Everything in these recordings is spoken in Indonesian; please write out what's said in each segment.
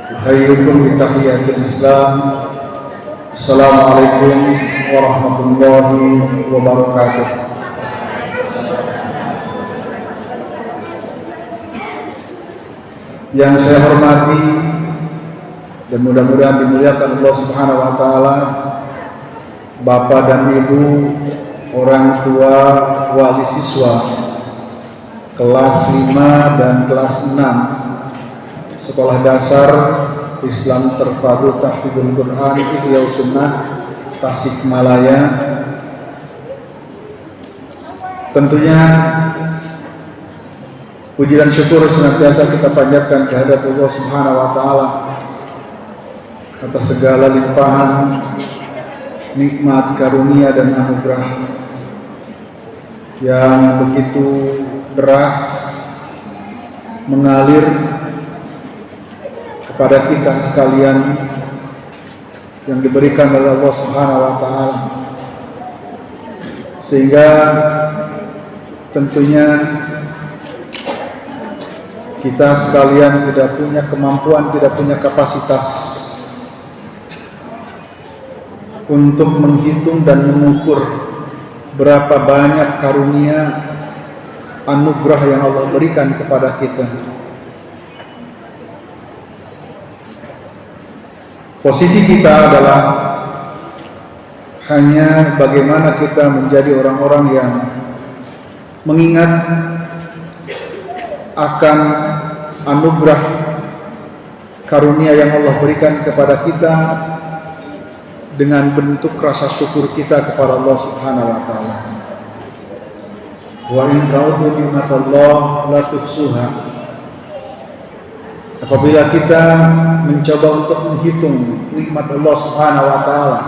Uhayyukum bitahiyatil Islam. Assalamualaikum warahmatullahi wabarakatuh. Yang saya hormati dan mudah-mudahan dimuliakan Allah Subhanahu wa taala, Bapak dan Ibu, orang tua, wali siswa kelas 5 dan kelas 6 Sekolah Dasar Islam Terpadu Tahfidzul Quran Ihya Sunnah Tasikmalaya. Tentunya puji dan syukur senantiasa kita panjatkan kehadirat Allah Subhanahu wa taala atas segala limpahan nikmat, karunia dan anugerah yang begitu deras mengalir kepada kita sekalian yang diberikan oleh Allah Subhanahu wa taala, sehingga tentunya kita sekalian tidak punya kemampuan, tidak punya kapasitas untuk menghitung dan mengukur berapa banyak karunia anugerah yang Allah berikan kepada kita. Posisi kita adalah hanya bagaimana kita menjadi orang-orang yang mengingat akan anugerah karunia yang Allah berikan kepada kita dengan bentuk rasa syukur kita kepada Allah Subhanahu wa taala. Wa in ta'uddu ni'matallahi la tuhsuha. Apabila kita mencoba untuk menghitung nikmat Allah Subhanahu wa taala,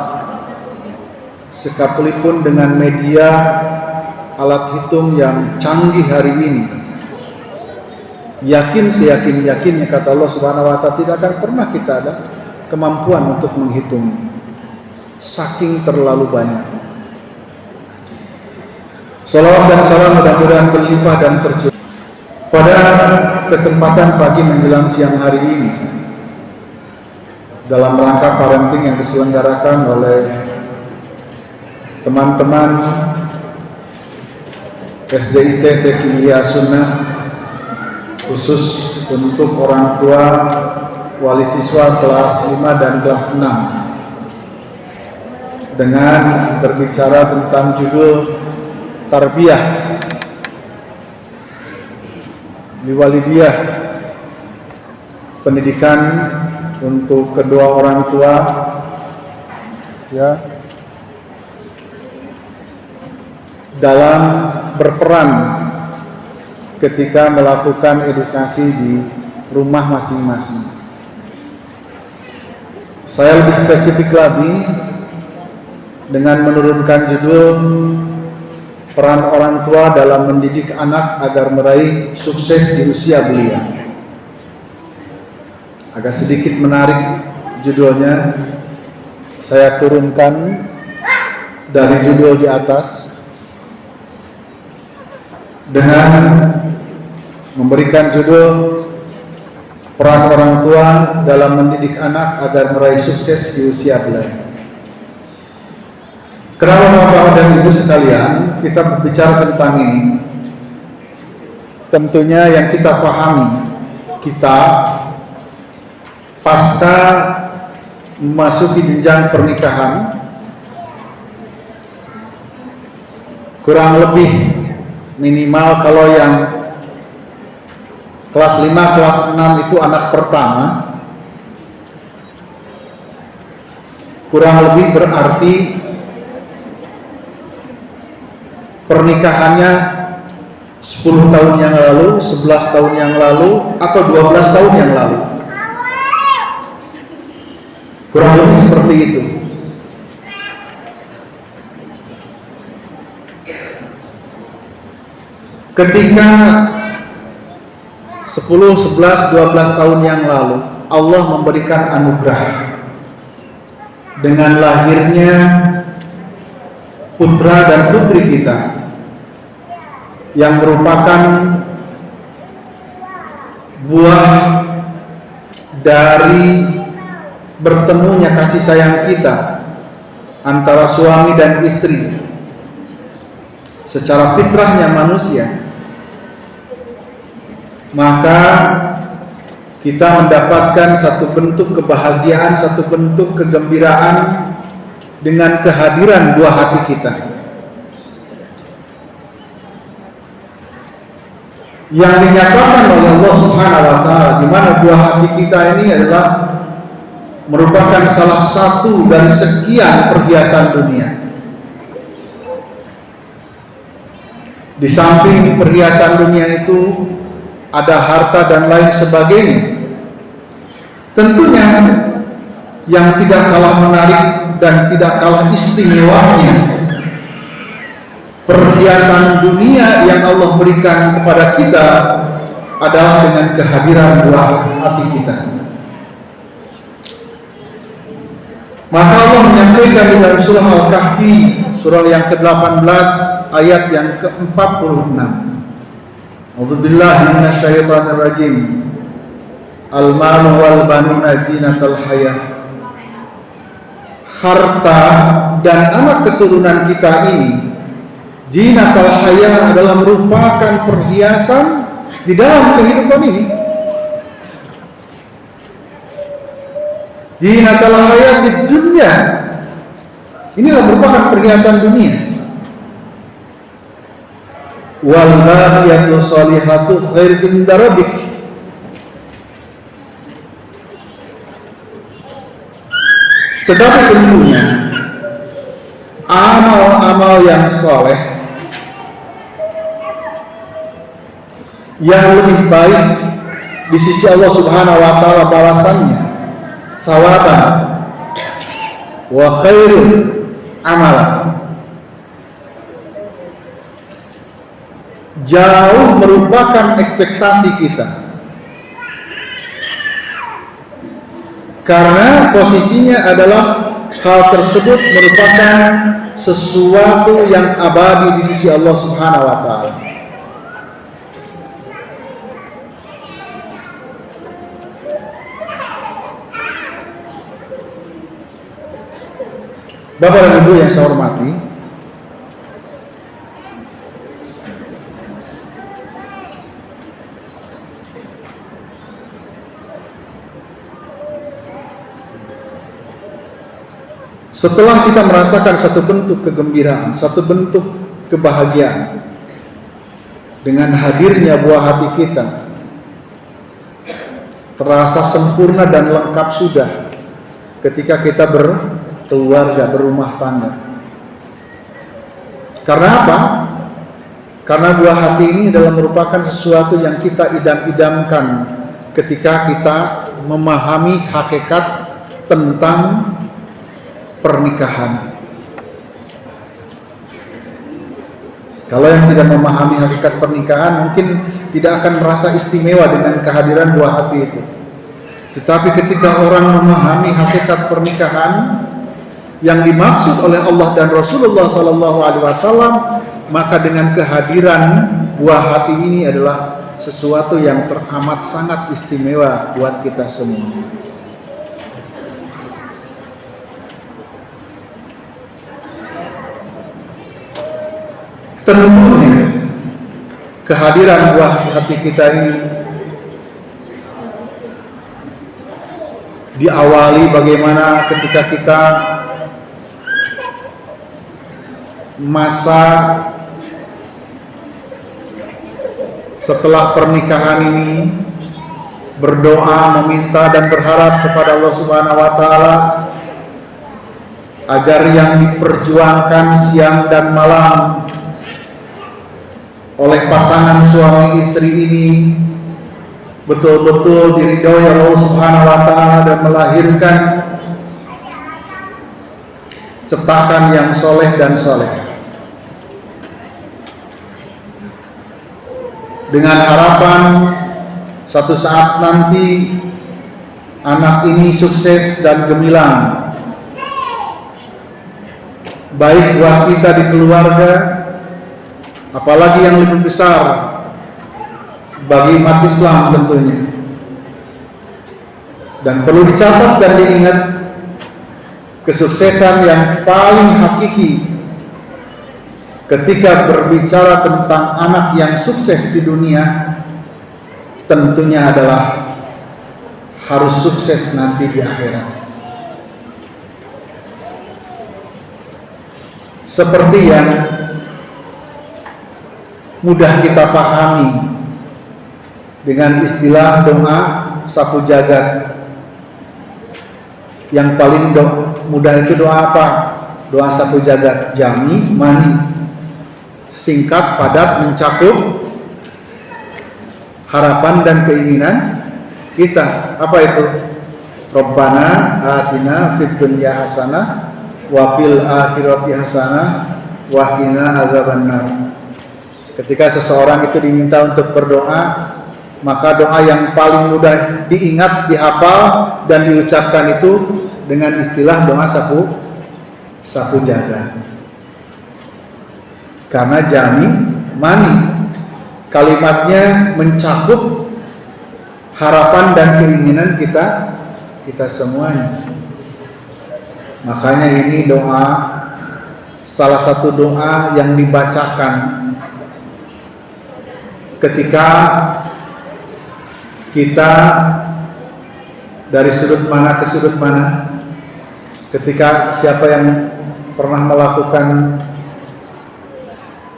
sekalipun dengan media alat hitung yang canggih hari ini, seyakin-yakinnya kata Allah Subhanahu wa taala, tidak akan pernah kita ada kemampuan untuk menghitung, saking terlalu banyak. Salawat dan salam mudah-mudahan berlimpah dan tercurah pada kesempatan pagi menjelang siang hari ini dalam rangka parenting yang diselenggarakan oleh teman-teman SDIT Ihya Sunnah, khusus untuk orang tua wali siswa kelas 5 dan kelas 6, dengan berbicara tentang judul Tarbiyah Liwalidiyah, pendidikan untuk kedua orang tua, ya, dalam berperan ketika melakukan edukasi di rumah masing-masing. Saya lebih spesifik lagi dengan menurunkan judul peran orang tua dalam mendidik anak agar meraih sukses di usia belia. Agak sedikit menarik judulnya, saya turunkan dari judul di atas dengan memberikan judul peran orang tua dalam mendidik anak agar meraih sukses di usia belia. Kenapa Bapak dan Ibu sekalian kita berbicara tentang ini? Tentunya yang kita pahami, kita pasca memasuki jenjang pernikahan, kurang lebih minimal kalau yang kelas 5, kelas 6 itu anak pertama, kurang lebih berarti pernikahannya 10 tahun yang lalu, 11 tahun yang lalu, atau 12 tahun yang lalu. Kurang lebih seperti itu. Ketika 10, 11, 12 tahun yang lalu Allah memberikan anugerah dengan lahirnya putra dan putri kita yang merupakan buah dari bertemunya kasih sayang kita antara suami dan istri secara fitrahnya manusia, maka kita mendapatkan satu bentuk kebahagiaan, satu bentuk kegembiraan dengan kehadiran buah hati kita. Yang dinyatakan oleh Allah Subhanahu wa Ta'ala, di mana buah hati kita ini adalah merupakan salah satu dari sekian perhiasan dunia. Di samping perhiasan dunia itu ada harta dan lain sebagainya. Tentunya yang tidak kalah menarik dan tidak kalah istimewanya perhiasan dunia yang Allah berikan kepada kita adalah dengan kehadiran buah hati kita. Maka Allah menyampaikan di dalam surah Al-Kahfi, surah yang ke-18 ayat yang ke-46. A'udzubillahi minasyaitonir rajim. Al-malu wal banuna zinatul hayah. Harta dan anak keturunan kita ini, zinatul hayah, adalah merupakan perhiasan di dalam kehidupan ini. Zinatul hayah di dunia, inilah merupakan perhiasan dunia. Wal baqiyatu sholihatu khairun inda rabbik. Tetapi tentunya amal-amal yang soleh yang lebih baik di sisi Allah Subhanahu wa Ta'ala balasannya, thawaban wa khairun amalan, jauh merupakan ekspektasi kita, karena posisinya adalah hal tersebut merupakan sesuatu yang abadi di sisi Allah Subhanahu wa Ta'ala. Bapak dan Ibu yang saya hormati, setelah kita merasakan satu bentuk kegembiraan, satu bentuk kebahagiaan dengan hadirnya buah hati kita, terasa sempurna dan lengkap sudah ketika kita berkeluarga, berumah tangga. Karena apa? Karena buah hati ini adalah merupakan sesuatu yang kita idam-idamkan ketika kita memahami hakikat tentang pernikahan. Kalau yang tidak memahami hakikat pernikahan mungkin tidak akan merasa istimewa dengan kehadiran buah hati itu. Tetapi ketika orang memahami hakikat pernikahan yang dimaksud oleh Allah dan Rasulullah SAW, maka dengan kehadiran buah hati ini adalah sesuatu yang teramat sangat istimewa buat kita semua. Tentunya kehadiran buah hati kita ini diawali bagaimana ketika kita masa setelah pernikahan ini berdoa, meminta dan berharap kepada Allah Subhanahu wa Ta'ala agar yang diperjuangkan siang dan malam oleh pasangan suami istri ini betul-betul diridhoi Allah Subhanahu wa Ta'ala dan melahirkan cetakan yang soleh dan soleh, dengan harapan satu saat nanti anak ini sukses dan gemilang, baik buat kita di keluarga, apalagi yang lebih besar bagi umat Islam tentunya, Dan perlu dicatat dan diingat, kesuksesan yang paling hakiki ketika berbicara tentang anak yang sukses di dunia tentunya adalah harus sukses nanti di akhirat. Seperti yang mudah kita pahami dengan istilah doa sapu jagat. Yang paling mudah itu doa apa? Doa sapu jagat, jami, mani, singkat, padat, mencakup harapan dan keinginan kita. Apa itu? Rabbana atina fid dunya hasanah wa fil akhirati hasanah wa qina azabannar. Ketika seseorang itu diminta untuk berdoa, maka doa yang paling mudah diingat, dihafal, dan diucapkan itu dengan istilah doa sapu jagat. Karena jami, mani, kalimatnya mencakup harapan dan keinginan kita semuanya. Makanya ini doa, salah satu doa yang dibacakan ketika kita dari sudut mana ke sudut mana, ketika siapa yang pernah melakukan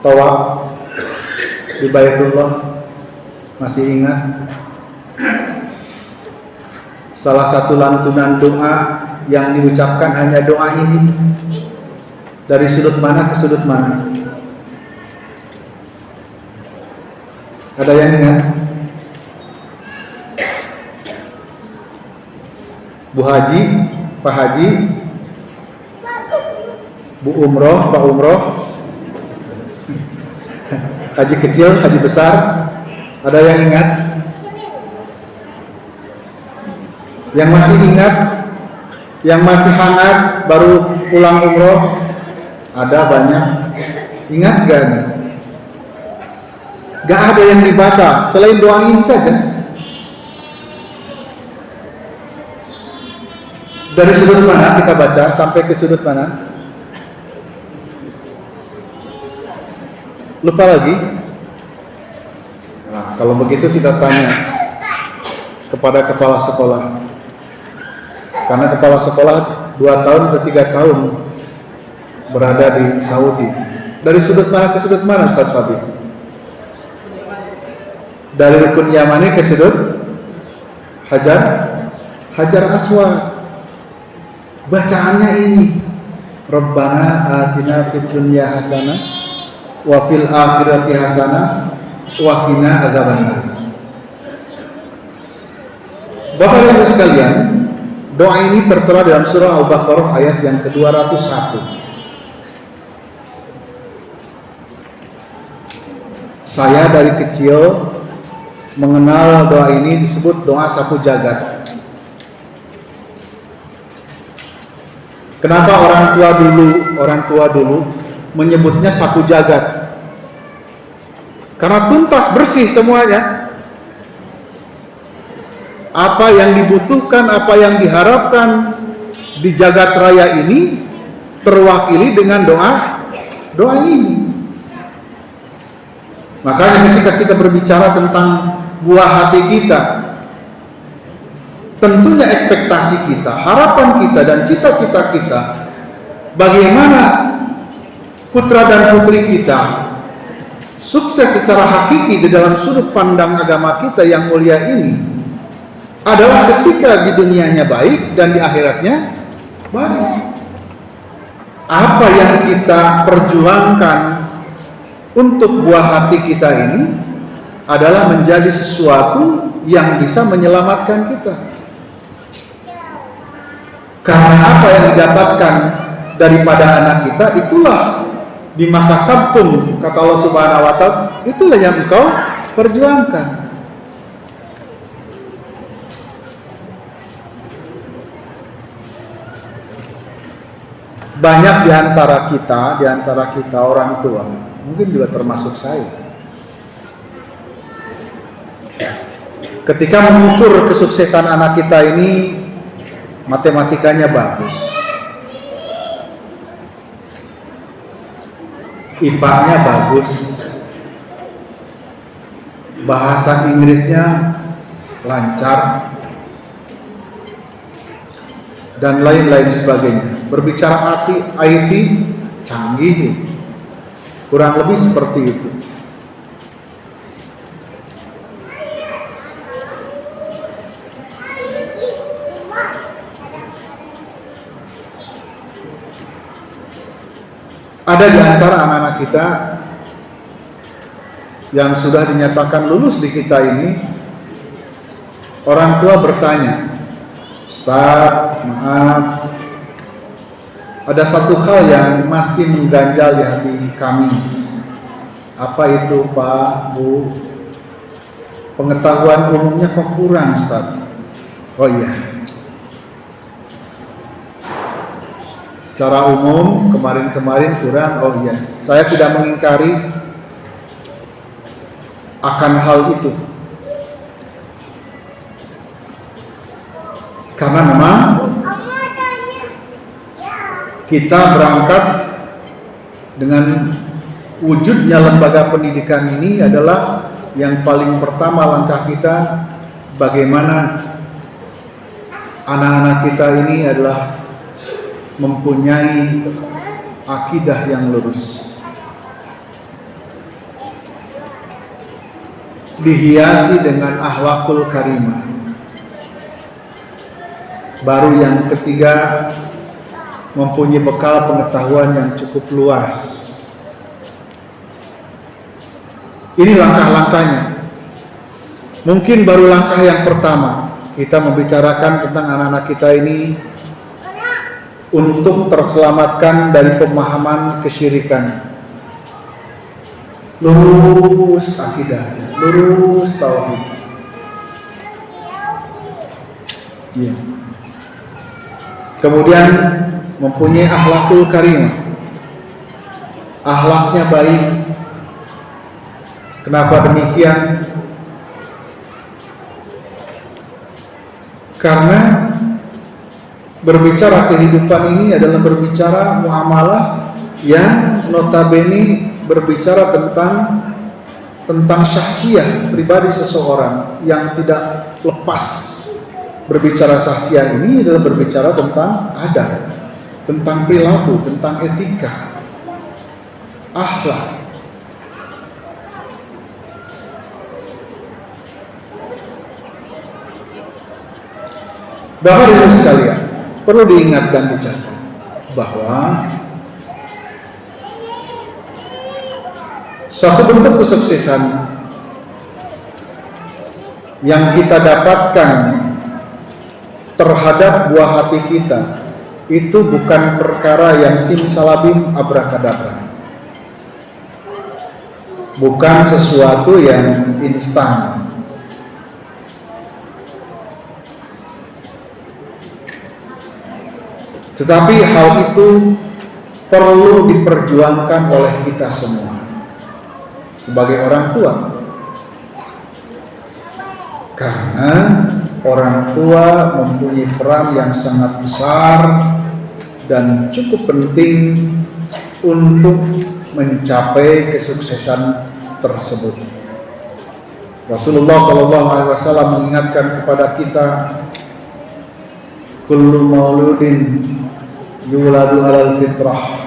tawaf di Baitullah masih ingat? Salah satu lantunan doa yang diucapkan hanya doa ini, dari sudut mana ke sudut mana. Ada yang ingat? Bu Haji, Pak Haji, Bu Umroh, Pak Umroh, Haji kecil, Haji besar. Ada yang ingat? Yang masih ingat, yang masih hangat baru pulang umroh, ada banyak. Ingat gak nih? Gak ada yang dibaca selain doa ini saja. Dari sudut mana kita baca sampai ke sudut mana? Lupa lagi? Nah, kalau begitu kita tanya kepada kepala sekolah. Karena kepala sekolah 2 tahun atau 3 tahun berada di Saudi. Dari sudut mana ke sudut mana, Ustaz Sabi? Dari rukun Yamani ke sudut Hajar Aswad. Bacaannya ini, Rabbana atina fid dunya hasanah wa fil akhirati hasanah wa qina adzabannar. Bapak Ibu sekalian, doa ini tertera dalam surah Al-Baqarah ayat yang ke-201. Saya dari kecil mengenal doa ini disebut doa sapu jagat. Kenapa orang tua dulu menyebutnya sapu jagat? Karena tuntas, bersih semuanya. Apa yang dibutuhkan, apa yang diharapkan di jagat raya ini terwakili dengan doa ini. Makanya ketika kita berbicara tentang buah hati kita, tentunya ekspektasi kita, harapan kita, dan cita-cita kita, bagaimana putra dan putri kita sukses secara hakiki di dalam sudut pandang agama kita yang mulia ini, adalah ketika di dunianya baik dan di akhiratnya baik. Apa yang kita perjuangkan untuk buah hati kita ini adalah menjadi sesuatu yang bisa menyelamatkan kita. Karena apa yang didapatkan daripada anak kita, itulah bimakasabtum, kata Allah Subhanahu wa Ta'ala, itulah yang engkau perjuangkan. Banyak di antara kita orang tua, mungkin juga termasuk saya, ketika mengukur kesuksesan anak kita ini, matematikanya bagus, IPA-nya bagus, bahasa Inggrisnya lancar, dan lain-lain sebagainya. Berbicara IT canggih, kurang lebih seperti itu. Ada di antara anak-anak kita yang sudah dinyatakan lulus di kita ini, orang tua bertanya, "Ustaz, maaf, ada satu hal yang masih mengganjal di hati kami." "Apa itu, Pak, Bu?" "Pengetahuan umumnya kok kurang, Ustaz." "Oh iya, secara umum kemarin-kemarin kurang." "Oh iya, saya tidak mengingkari akan hal itu, karena memang kita berangkat dengan wujudnya lembaga pendidikan ini adalah yang paling pertama langkah kita, bagaimana anak-anak kita ini adalah mempunyai akidah yang lurus, dihiasi dengan akhlakul karimah. Baru yang ketiga, mempunyai bekal pengetahuan yang cukup luas. Ini langkah-langkahnya. Mungkin baru langkah yang pertama, kita membicarakan tentang anak-anak kita ini untuk terselamatkan dari pemahaman kesyirikan, lurus akidahnya, lurus tauhid. Ya. Kemudian mempunyai akhlakul karimah, akhlaknya baik. Kenapa demikian? Karena berbicara kehidupan ini adalah berbicara muamalah yang notabene berbicara tentang syahsiah pribadi seseorang, yang tidak lepas. Berbicara syahsiah ini adalah berbicara tentang adab, tentang perilaku, tentang etika, akhlak. Bapak Ibu sekalian, perlu diingat dan dicatat bahwa suatu bentuk kesuksesan yang kita dapatkan terhadap buah hati kita itu bukan perkara yang simsalabim abrakadabra, bukan sesuatu yang instan. Tetapi hal itu perlu diperjuangkan oleh kita semua sebagai orang tua, karena orang tua mempunyai peran yang sangat besar dan cukup penting untuk mencapai kesuksesan tersebut. Rasulullah SAW mengingatkan kepada kita, kullu mauludin yuladu alal fitrah.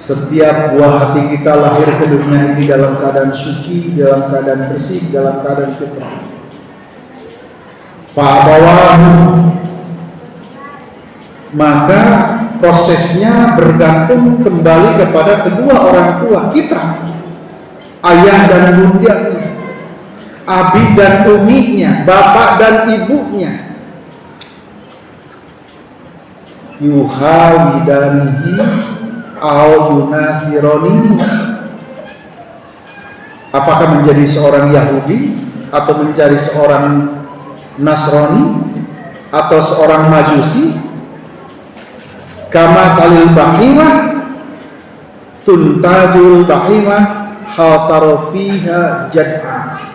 Setiap buah hati kita lahir ke dunia ini dalam keadaan suci, dalam keadaan bersih, dalam keadaan fitrah. Fa'abawahu, maka prosesnya bergantung kembali kepada kedua orang tua kita, ayah dan bundanya, abi dan uminya, bapak dan ibunya. Yuhawidanihi au yunasironi, apakah menjadi seorang Yahudi atau menjadi seorang Nasrani atau seorang Majusi. Kama salil bahimah tuntajul bahimah hatarofiha jad'a.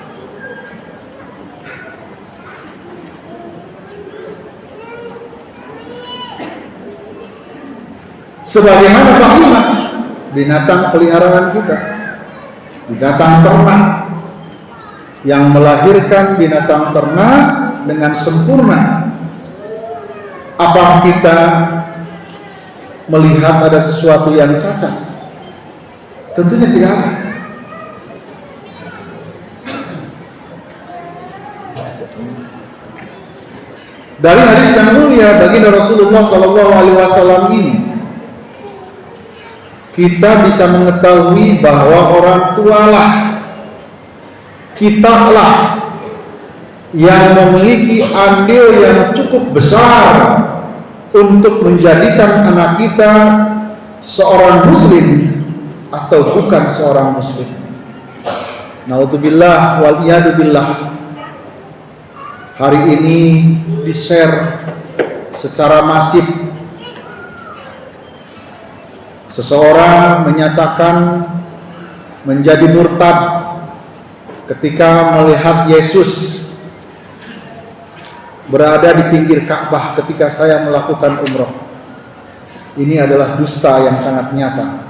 Sebagaimana bahimah, binatang peliharaan kita, binatang ternak yang melahirkan binatang ternak dengan sempurna. Apa kita melihat ada sesuatu yang cacat? Tentunya tidak ada. Dari hadis yang mulia baginda Rasulullah SAW ini, kita bisa mengetahui bahwa orang tualah, kitalah yang memiliki andil yang cukup besar untuk menjadikan anak kita seorang muslim atau bukan seorang muslim. Naudzubillah wal iyadu billah. Hari ini di-share secara masif, seseorang menyatakan menjadi murtad ketika melihat Yesus berada di pinggir Ka'bah ketika saya melakukan umroh. Ini adalah dusta yang sangat nyata.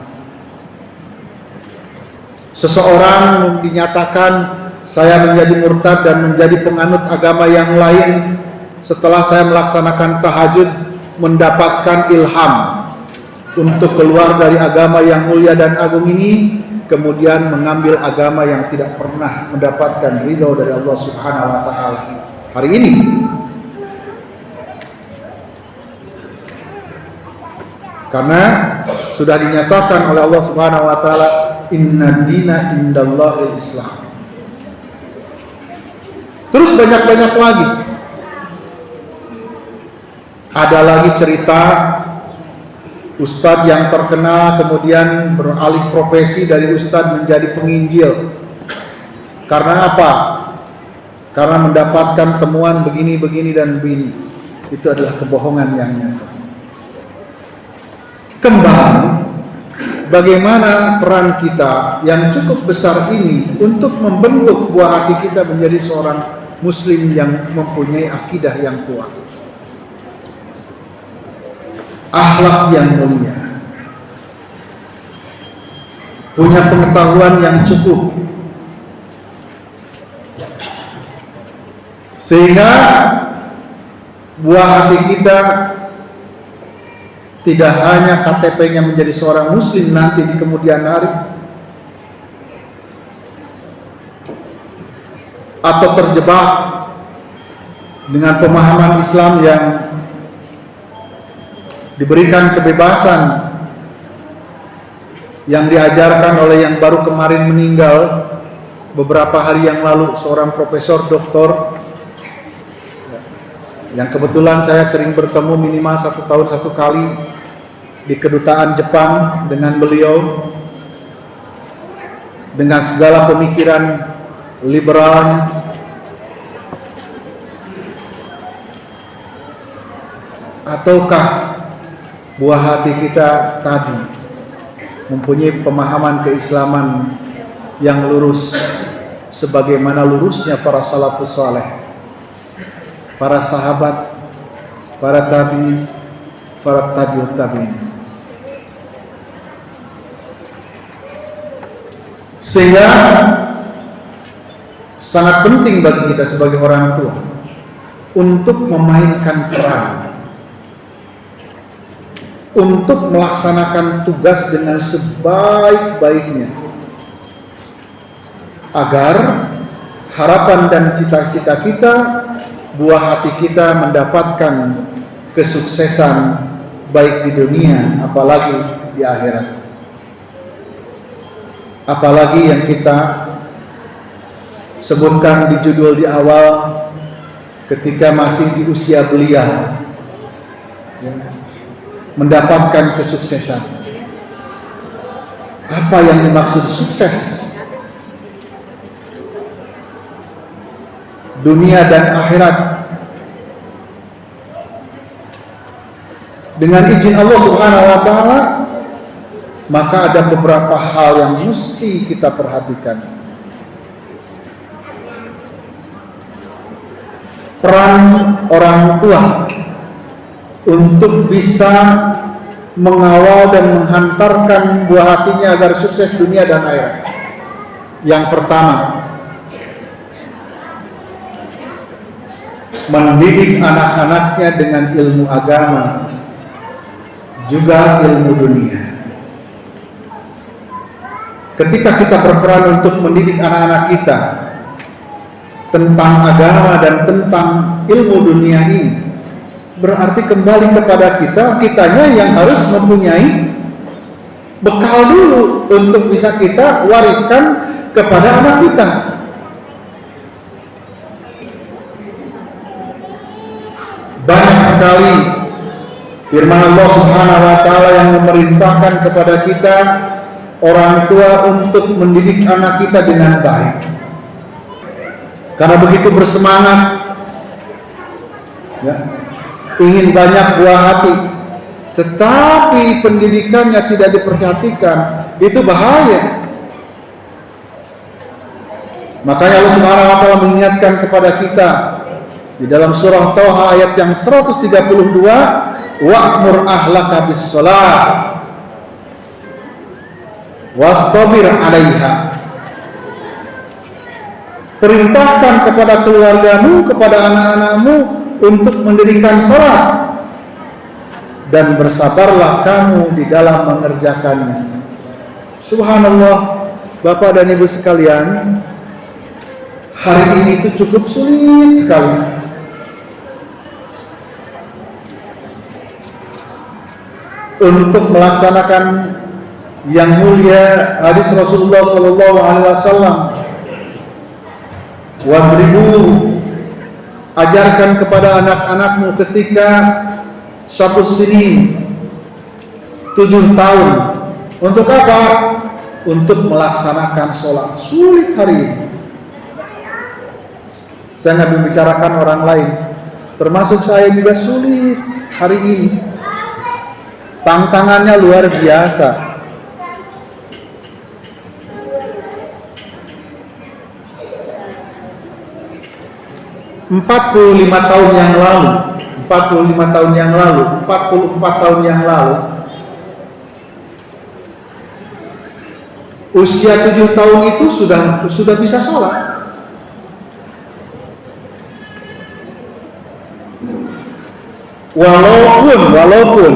Seseorang dinyatakan saya menjadi murtad dan menjadi penganut agama yang lain setelah saya melaksanakan tahajud, mendapatkan ilham untuk keluar dari agama yang mulia dan agung ini, kemudian mengambil agama yang tidak pernah mendapatkan ridho dari Allah Subhanahu wa taala. Hari ini karena sudah dinyatakan oleh Allah Subhanahu wa taala, inna dina indallahil Islam. Terus banyak-banyak lagi. Ada lagi cerita ustadz yang terkenal kemudian beralih profesi dari ustadz menjadi penginjil. Karena apa? Karena mendapatkan temuan begini dan begini. Itu adalah kebohongan yang nyata. Kembali, bagaimana peran kita yang cukup besar ini untuk membentuk buah hati kita menjadi seorang muslim yang mempunyai akidah yang kuat, akhlak yang mulia, punya pengetahuan yang cukup, sehingga buah hati kita tidak hanya KTP-nya menjadi seorang muslim nanti di kemudian hari, atau terjebak dengan pemahaman Islam yang diberikan kebebasan yang diajarkan oleh yang baru kemarin meninggal beberapa hari yang lalu, seorang profesor doktor yang kebetulan saya sering bertemu minimal 1 tahun 1 kali di kedutaan Jepang dengan beliau, dengan segala pemikiran liberal. Ataukah buah hati kita tadi mempunyai pemahaman keislaman yang lurus sebagaimana lurusnya para salafus saleh, para sahabat, para tabi'in, para tabi'ut tabi'in. Sehingga sangat penting bagi kita sebagai orang tua untuk memainkan peran, untuk melaksanakan tugas dengan sebaik-baiknya, agar harapan dan cita-cita kita, buah hati kita mendapatkan kesuksesan baik di dunia apalagi di akhirat. Apalagi yang kita sebutkan di judul di awal ketika masih di usia belia, ya, mendapatkan kesuksesan. Apa yang dimaksud sukses? Dunia dan akhirat. Dengan izin Allah Subhanahu wa taala, maka ada beberapa hal yang mesti kita perhatikan. Peran orang tua untuk bisa mengawal dan menghantarkan buah hatinya agar sukses dunia dan akhirat. Yang pertama, mendidik anak-anaknya dengan ilmu agama, juga ilmu dunia. Ketika kita berperan untuk mendidik anak-anak kita tentang agama dan tentang ilmu dunia ini, berarti kembali kepada kitanya yang harus mempunyai bekal dulu untuk bisa kita wariskan kepada anak kita. Banyak sekali firman Allah Subhanahu wa taala yang memerintahkan kepada kita orang tua untuk mendidik anak kita dengan baik. Karena begitu bersemangat, ya, ingin banyak buah hati, tetapi pendidikannya tidak diperhatikan, itu bahaya. Makanya Allah Subhanahu wa taala mengingatkan kepada kita di dalam surah Thaha ayat yang 132, wa'mur ahlaka bis-shalah wastabir 'alaiha. Perintahkan kepada keluargamu, kepada anak-anakmu untuk mendirikan salat dan bersabarlah kamu di dalam mengerjakannya. Subhanallah, Bapak dan Ibu sekalian, hari ini itu cukup sulit sekali. Untuk melaksanakan yang mulia hadis Rasulullah sallallahu alaihi wasallam, wadribu, ajarkan kepada anak-anakmu ketika 1 sini 7 tahun. Untuk apa? Untuk melaksanakan sholat. Sulit hari ini. Saya nggak membicarakan orang lain, termasuk saya juga sulit hari ini. Tantangannya luar biasa. 45 tahun yang lalu, 45 tahun yang lalu, 44 tahun yang lalu, usia 7 tahun itu sudah bisa sholat. Walaupun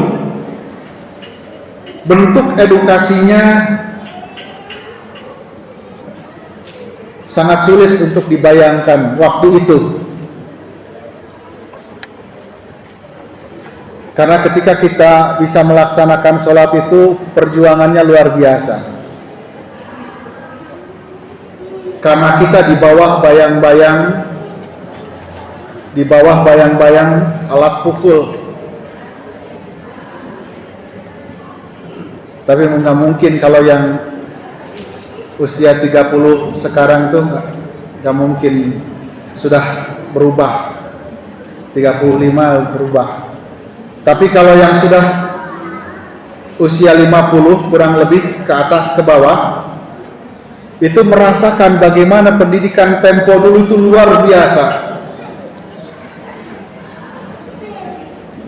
bentuk edukasinya sangat sulit untuk dibayangkan waktu itu. Karena ketika kita bisa melaksanakan sholat itu, perjuangannya luar biasa. Karena kita di bawah bayang-bayang alat pukul. Tapi nggak mungkin kalau yang usia 30 sekarang tuh nggak mungkin sudah berubah. 35 berubah. Tapi kalau yang sudah usia 50 kurang lebih ke atas ke bawah, itu merasakan bagaimana pendidikan tempo dulu itu luar biasa.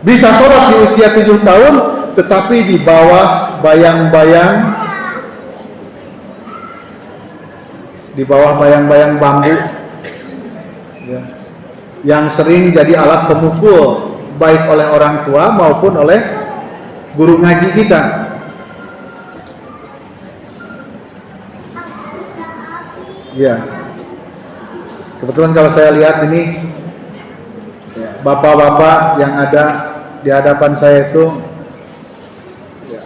Bisa sholat di usia 7 tahun, tetapi di bawah bayang-bayang bambu, ya, yang sering jadi alat pemukul baik oleh orang tua maupun oleh guru ngaji kita. Ya, kebetulan kalau saya lihat ini bapak-bapak yang ada di hadapan saya itu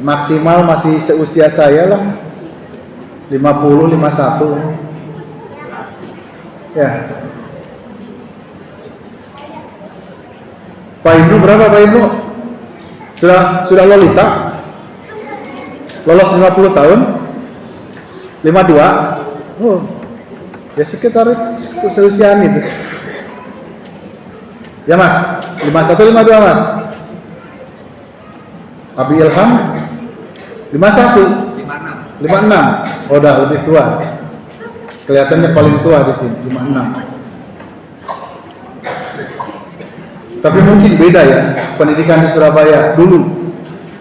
maksimal masih seusia saya lah, 50, 51. Ya. Pak Ibnu berapa Pak Ibnu? Sudah lolita? Lolos 50 tahun? 52? Oh, ya sekitar seusiaan itu. Ya Mas, 51, 52 Mas? Abi Ilham? 51? 56? Oh, udah lebih tua. Kelihatannya paling tua di sini, 56. Tapi mungkin beda ya pendidikan di Surabaya dulu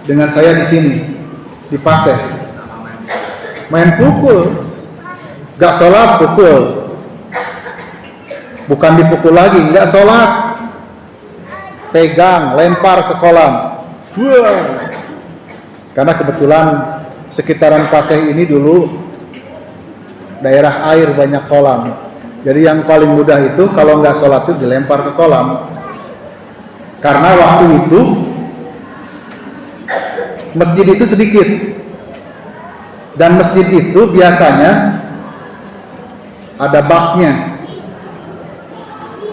dengan saya di sini di Paseh, main pukul, gak sholat pukul, bukan dipukul lagi, gak sholat, pegang, lempar ke kolam. Karena kebetulan sekitaran Paseh ini dulu daerah air, banyak kolam. Jadi yang paling mudah itu kalau nggak sholat itu dilempar ke kolam. Karena waktu itu masjid itu sedikit, dan masjid itu biasanya ada baknya.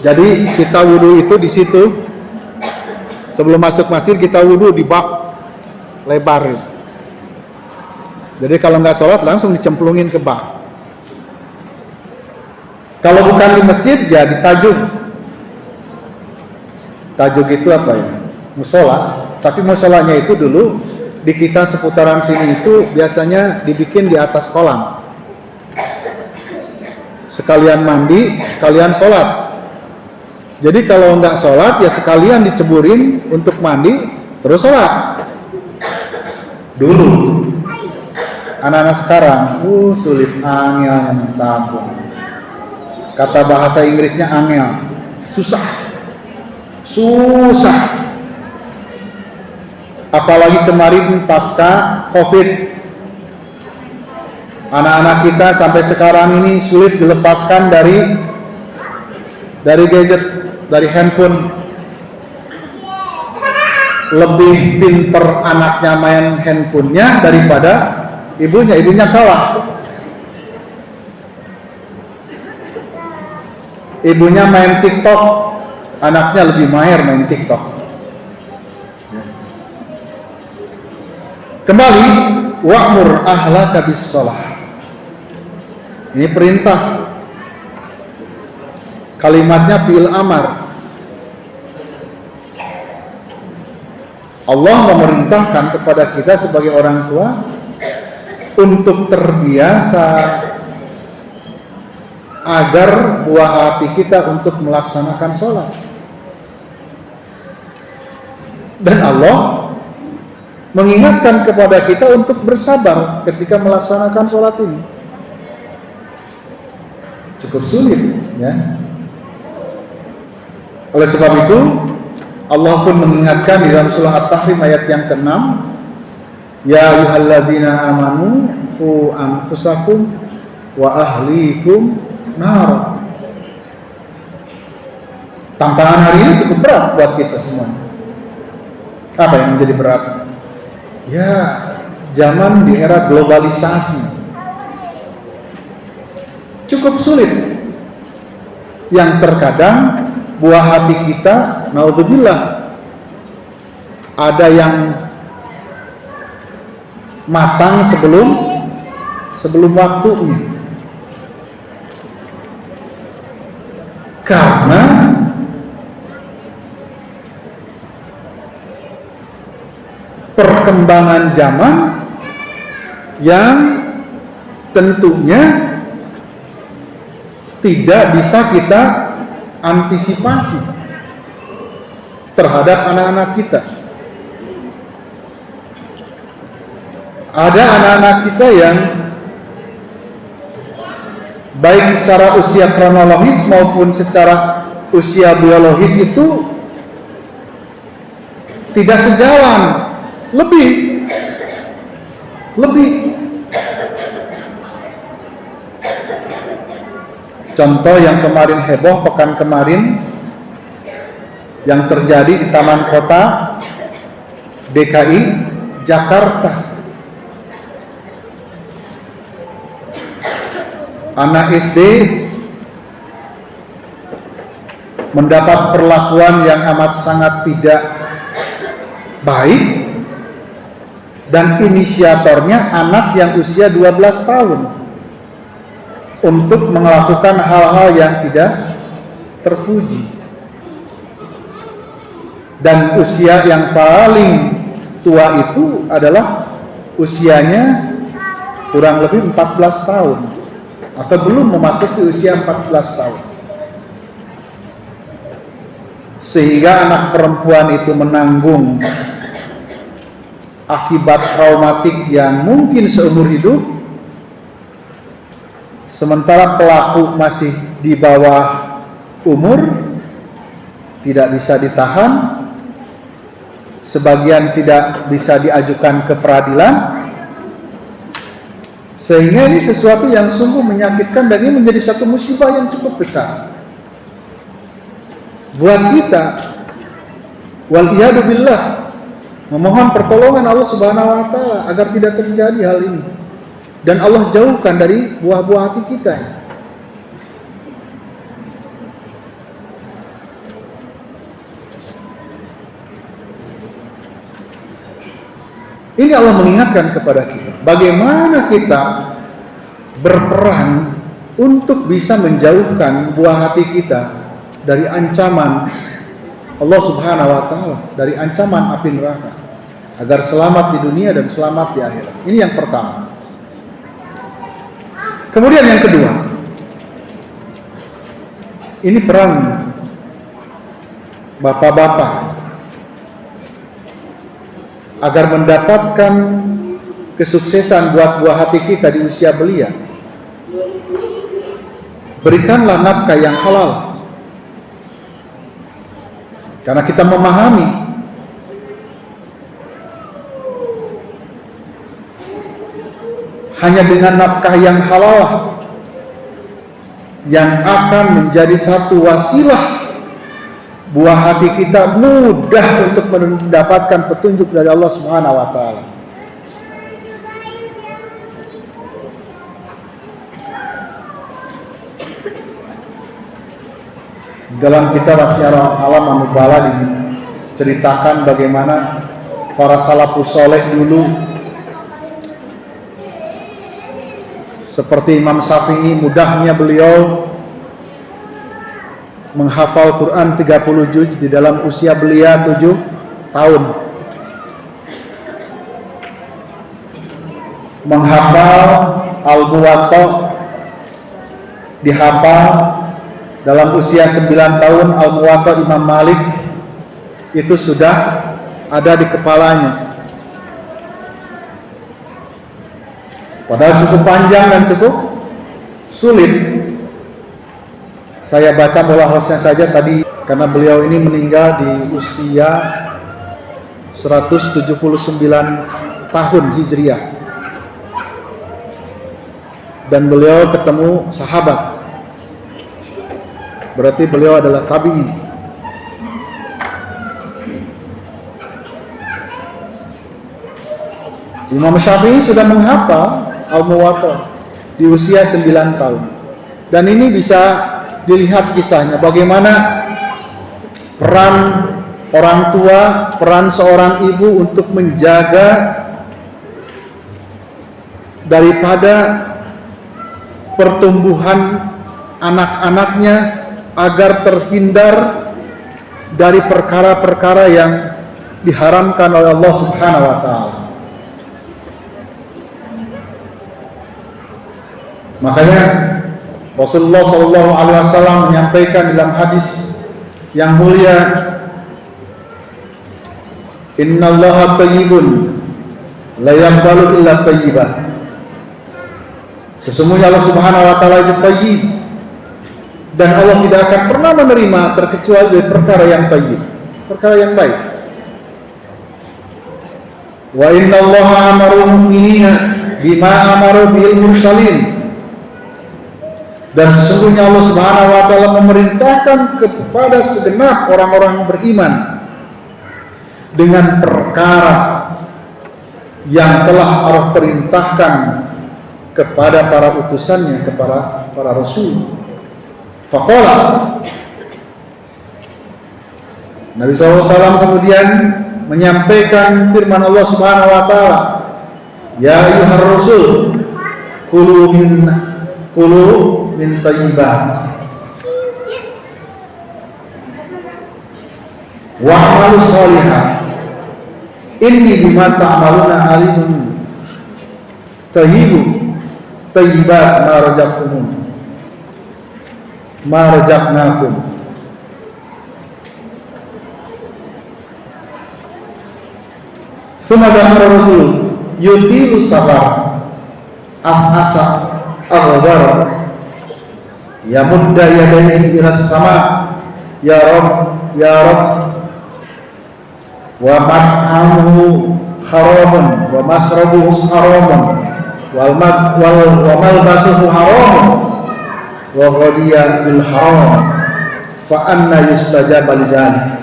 Jadi kita wudhu itu di situ. Sebelum masuk masjid kita wudhu di bak lebar. Jadi kalau nggak sholat langsung dicemplungin ke bak. Kalau bukan di masjid ya di tajuk. Tajuk itu apa ya? Musola. Tapi musolanya itu dulu di kita seputaran sini itu biasanya dibikin di atas kolam. Sekalian mandi, sekalian sholat. Jadi kalau nggak sholat ya sekalian diceburin untuk mandi terus sholat. Dulu anak-anak sekarang sulit, angel, mantap. Kata bahasa Inggrisnya angel, susah. Apalagi kemarin pasca COVID, anak-anak kita sampai sekarang ini sulit dilepaskan dari gadget, dari handphone. Lebih pinter anaknya main handphonenya daripada ibunya kalah. Ibunya main TikTok, anaknya lebih mahir main TikTok. Kembali, wa'mur ahlaka bis-shalah. Ini perintah. Kalimatnya fi'il amar. Allah memerintahkan kepada kita sebagai orang tua untuk terbiasa agar buah hati kita untuk melaksanakan sholat. Dan Allah mengingatkan kepada kita untuk bersabar ketika melaksanakan sholat ini. Cukup sulit, ya. Oleh sebab itu Allah pun mengingatkan di dalam surah At-Tahrim ayat yang ke-6, ya ayyuhalladzina amanu qu anfusakum wa ahlikum nar. Tantangan hari ini cukup berat buat kita semua. Apa yang menjadi berat? Ya, zaman di era globalisasi cukup sulit, yang terkadang buah hati kita, naudzubillah, ada yang matang sebelum waktunya, karena perkembangan zaman yang tentunya tidak bisa kita antisipasi terhadap anak-anak kita. Ada anak-anak kita yang baik secara usia kronologis maupun secara usia biologis itu tidak sejalan, lebih. Contoh yang kemarin heboh, pekan kemarin, yang terjadi di Taman Kota DKI Jakarta. Anak SD mendapat perlakuan yang amat sangat tidak baik, dan inisiatornya anak yang usia 12 tahun untuk melakukan hal-hal yang tidak terpuji. Dan usia yang paling tua itu adalah usianya kurang lebih 14 tahun atau belum memasuki usia 14 tahun. Sehingga anak perempuan itu menanggung akibat traumatik yang mungkin seumur hidup, sementara pelaku masih di bawah umur, tidak bisa ditahan, sebagian tidak bisa diajukan ke peradilan, sehingga ini sesuatu yang sungguh menyakitkan dan ini menjadi satu musibah yang cukup besar buat kita. Wal-iyadu billah, memohon pertolongan Allah Subhanahu wa taala agar tidak terjadi hal ini dan Allah jauhkan dari buah-buah hati kita. Ini Allah mengingatkan kepada kita bagaimana kita berperan untuk bisa menjauhkan buah hati kita dari ancaman Allah Subhanahu wa taala, dari ancaman api neraka, agar selamat di dunia dan selamat di akhirat. Ini yang pertama. Kemudian yang kedua, ini peran bapak-bapak agar mendapatkan kesuksesan buat buah hati kita di usia belia. Berikanlah nafkah yang halal. Karena kita memahami hanya dengan nafkah yang halal yang akan menjadi satu wasilah buah hati kita mudah untuk mendapatkan petunjuk dari Allah Subhanahu wa taala. Dalam kitab Syiarul Alam An-Nubala diceritakan bagaimana para salafus saleh dulu, seperti Imam Syafi'i, mudahnya beliau menghafal Quran 30 juz di dalam usia belia 7 tahun. Menghafal Al-Muwatta dihafal dalam usia 9 tahun. Al-Muwatta Imam Malik itu sudah ada di kepalanya. Padahal cukup panjang dan cukup sulit. Saya baca mulahosnya saja tadi, karena beliau ini meninggal di usia 179 tahun Hijriah. Dan beliau ketemu sahabat. Berarti beliau adalah tabi'in. Imam Syafi'i sudah menghafal Al-Muwatta di usia 9 tahun. Dan ini bisa dilihat kisahnya bagaimana peran orang tua, peran seorang ibu untuk menjaga daripada pertumbuhan anak-anaknya agar terhindar dari perkara-perkara yang diharamkan oleh Allah Subhanahu wa taala. Makanya Rasulullah SAW menyampaikan dalam hadis yang mulia, Innallaha thayyibun la yaqbalu illa thayyiban. Sesungguhnya Allah Subhanahu wa taala itu thayyib, dan Allah tidak akan pernah menerima terkecuali dari perkara yang thayyib, perkara yang baik. Wa innallaha amara al-mu'minina bima amara bil mursalin. Dan sesungguhnya Allah Subhanahu wa taala memerintahkan kepada segenap orang-orang beriman dengan perkara yang telah Allah perintahkan kepada para utusannya, kepada para rasul. Faqala, Nabi SAW kemudian menyampaikan firman Allah Subhanahu wa taala, Ya ayyuhar rasul, kulu min thayyibat wa amalu sholihah inni bima ta'maluna alimun thayyibat ma razaqnakum. Summa dzakara Rasul yutilu sabar as'asa aghbar yamudda yadayhi ila sama ya Rabb wa mat'amuhu haramun wa masrabuhu haramun wa malbasuhu haramun wa ghadiya bil haram fa anna yustajaba lidzalik.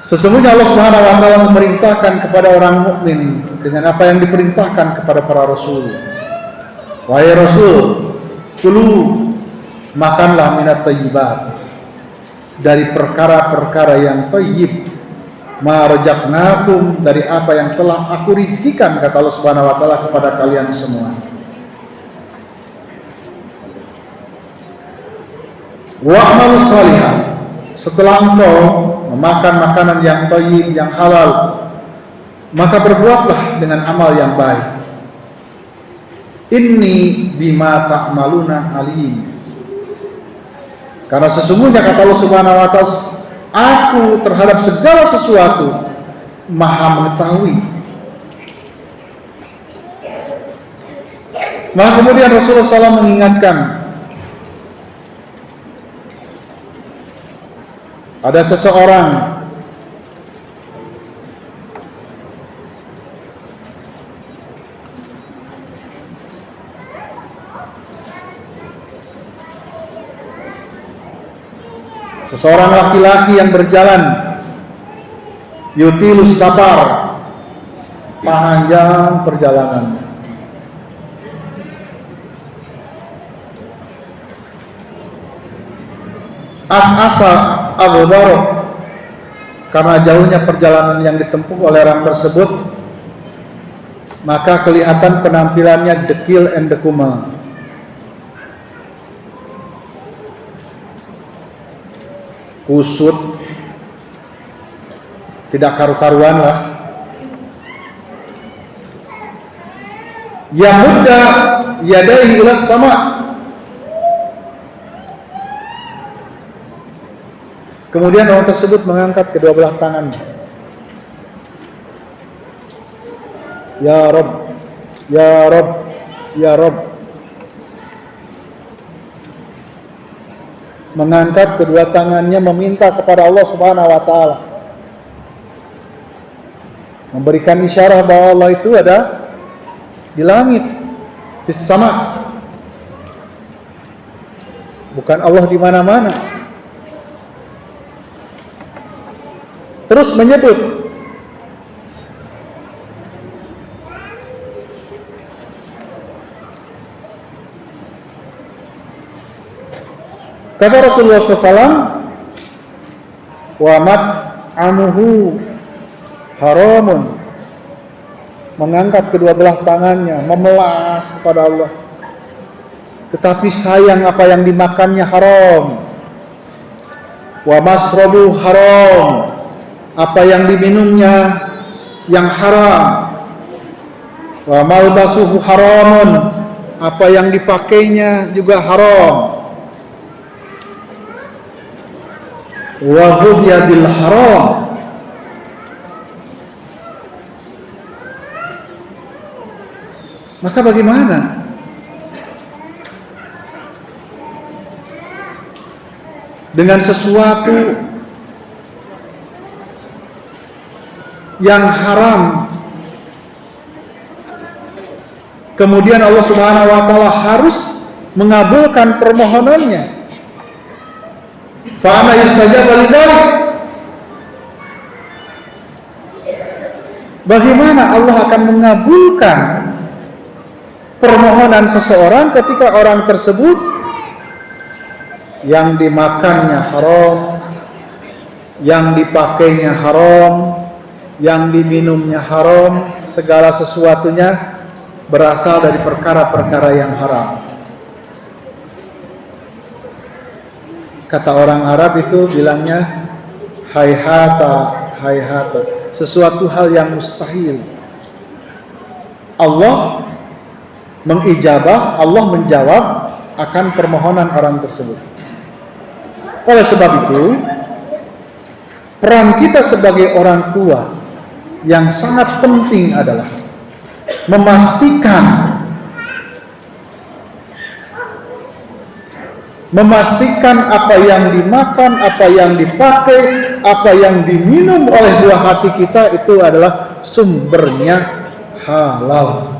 Sesungguhnya Allah Subhanahu wa taala memerintahkan kepada orang mukmin dengan apa yang diperintahkan kepada para rasul. Wahai Rasul, kulu, makanlah minat thayyibat, dari perkara-perkara yang thayyib, ma razaqnakum, dari apa yang telah aku rezekikan, kata Allah Subhanahu wa taala kepada kalian semua. Wa'malu shalihan, setelah engkau memakan makanan yang thayyib, yang halal, maka berbuatlah dengan amal yang baik. Inni bima ta'maluna alim, karena sesungguhnya kata Allah Subhanahu wa taala, aku terhadap segala sesuatu maha mengetahui. Maka kemudian Rasulullah SAW mengingatkan, ada seseorang laki-laki yang berjalan yutilus safar, panjang perjalanan, as-asa aghbar, karena jauhnya perjalanan yang ditempuh oleh orang tersebut, maka kelihatan penampilannya dekil and dekuma, kusut, tidak karu-karuan lah. Yamudda yadayhi ila sama, kemudian orang tersebut mengangkat kedua belah tangannya. Ya Rabb, ya Rabb, ya Rabb. Mengangkat kedua tangannya meminta kepada Allah Subhanahu wa taala, memberikan isyarat bahwa Allah itu ada di langit, di sama, bukan Allah di mana-mana. Terus menyebut kata Rasulullah SAW, wa mat'amuhu haramun, mengangkat kedua belah tangannya, memelas kepada Allah, tetapi sayang apa yang dimakannya haram. Wa masrabu haram, apa yang diminumnya yang haram. Wa malbasuhu haramun, apa yang dipakainya juga haram. Wa ghudhiya bil haram, maka bagaimana dengan sesuatu yang haram, kemudian Allah Subhanahu wa taala harus mengabulkan permohonannya? Fa ana yustajaba lidzalik, bagaimana Allah akan mengabulkan permohonan seseorang ketika orang tersebut yang dimakannya haram, yang dipakainya haram, yang diminumnya haram, segala sesuatunya berasal dari perkara-perkara yang haram. Kata orang Arab itu bilangnya hayhata, hayhata, sesuatu hal yang mustahil. Allah mengijabah, Allah menjawab akan permohonan orang tersebut. Oleh sebab itu, peran kita sebagai orang tua yang sangat penting adalah memastikan apa yang dimakan, apa yang dipakai, apa yang diminum oleh buah hati kita itu adalah sumbernya halal.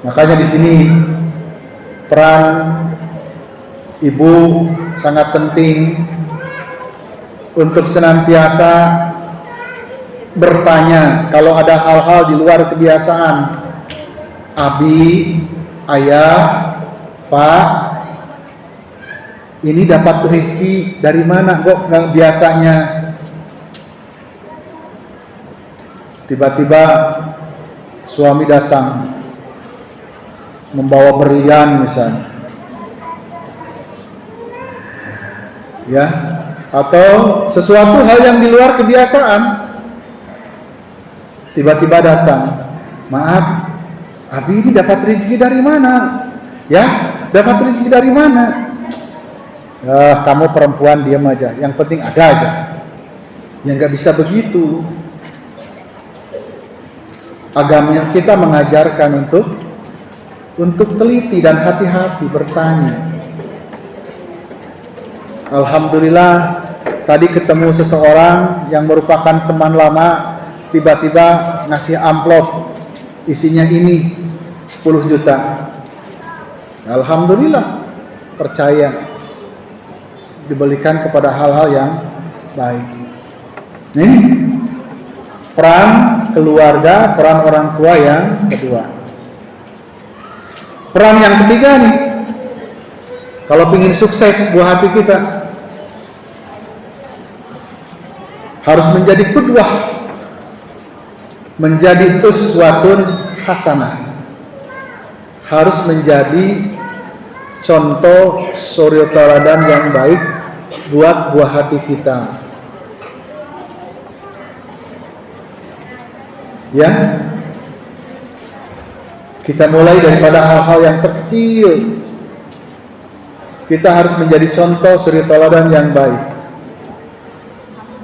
Makanya di sini peran ibu sangat penting untuk senantiasa bertanya kalau ada hal-hal di luar kebiasaan. Abi, ayah, pak, ini dapat rezeki dari mana kok nggak biasanya? Tiba-tiba suami datang membawa berlian misalnya, ya, atau sesuatu hal yang di luar kebiasaan. Tiba-tiba datang, maaf, Abi ini dapat rezeki dari mana? Ya, dapat rezeki dari mana? Kamu perempuan diam aja, yang penting ada aja. Yang nggak bisa begitu. Agama kita mengajarkan untuk teliti dan hati-hati bertanya. Alhamdulillah tadi ketemu seseorang yang merupakan teman lama, tiba-tiba ngasih amplop isinya ini 10 juta. Alhamdulillah, percaya diberikan kepada hal-hal yang baik. Ini peran keluarga, peran orang tua yang kedua. Peran yang ketiga nih, kalau ingin sukses buah hati kita, harus menjadi qudwah, menjadi uswatun hasanah, harus menjadi contoh suri tauladan yang baik buat buah hati kita. Ya, kita mulai daripada hal-hal yang kecil. Kita harus menjadi contoh suri tauladan yang baik.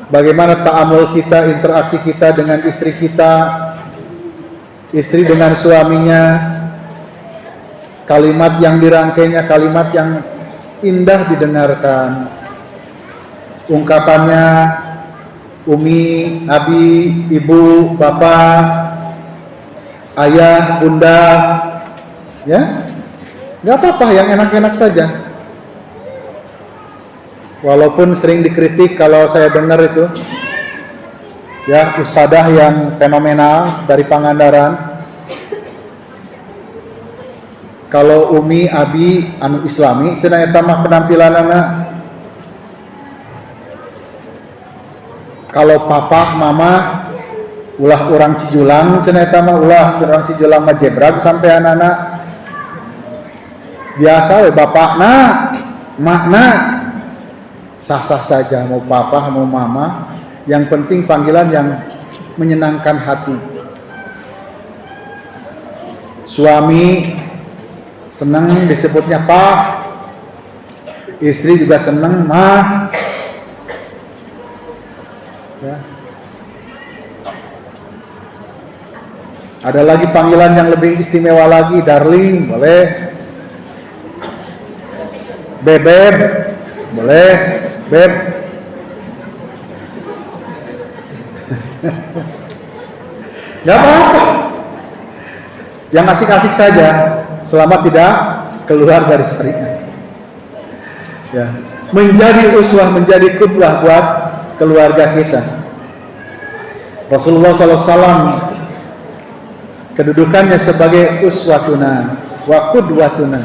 Bagaimana ta'amul kita, interaksi kita dengan istri kita, istri dengan suaminya, kalimat yang dirangkainya, kalimat yang indah didengarkan, ungkapannya umi, abi, ibu, bapak, ayah, bunda, ya, nggak apa-apa, yang enak-enak saja. Walaupun sering dikritik kalau saya dengar itu, ya, ustadzah yang fenomenal dari Pangandaran, kalau umi, abi, anu islami, cenah eta mah penampilanana. Kalau papa, mama, ulah orang Cijulang, cenah eta mah ulah orang Cijulang mah jebrag sampai anak-anak. Biasa we bapakna, makna sah-sah saja, mau papa, mau mama, yang penting panggilan yang menyenangkan hati. Suami senang disebutnya pak, istri juga senang mah, ya. Ada lagi panggilan yang lebih istimewa lagi, darling, boleh, bebek, boleh, beb. Gak apa-apa, yang asik-asik saja, selama tidak keluar dari syariat. Ya, menjadi uswah, menjadi qudwah buat keluarga kita. Rasulullah SAW kedudukannya sebagai uswatuna wa qudwatuna,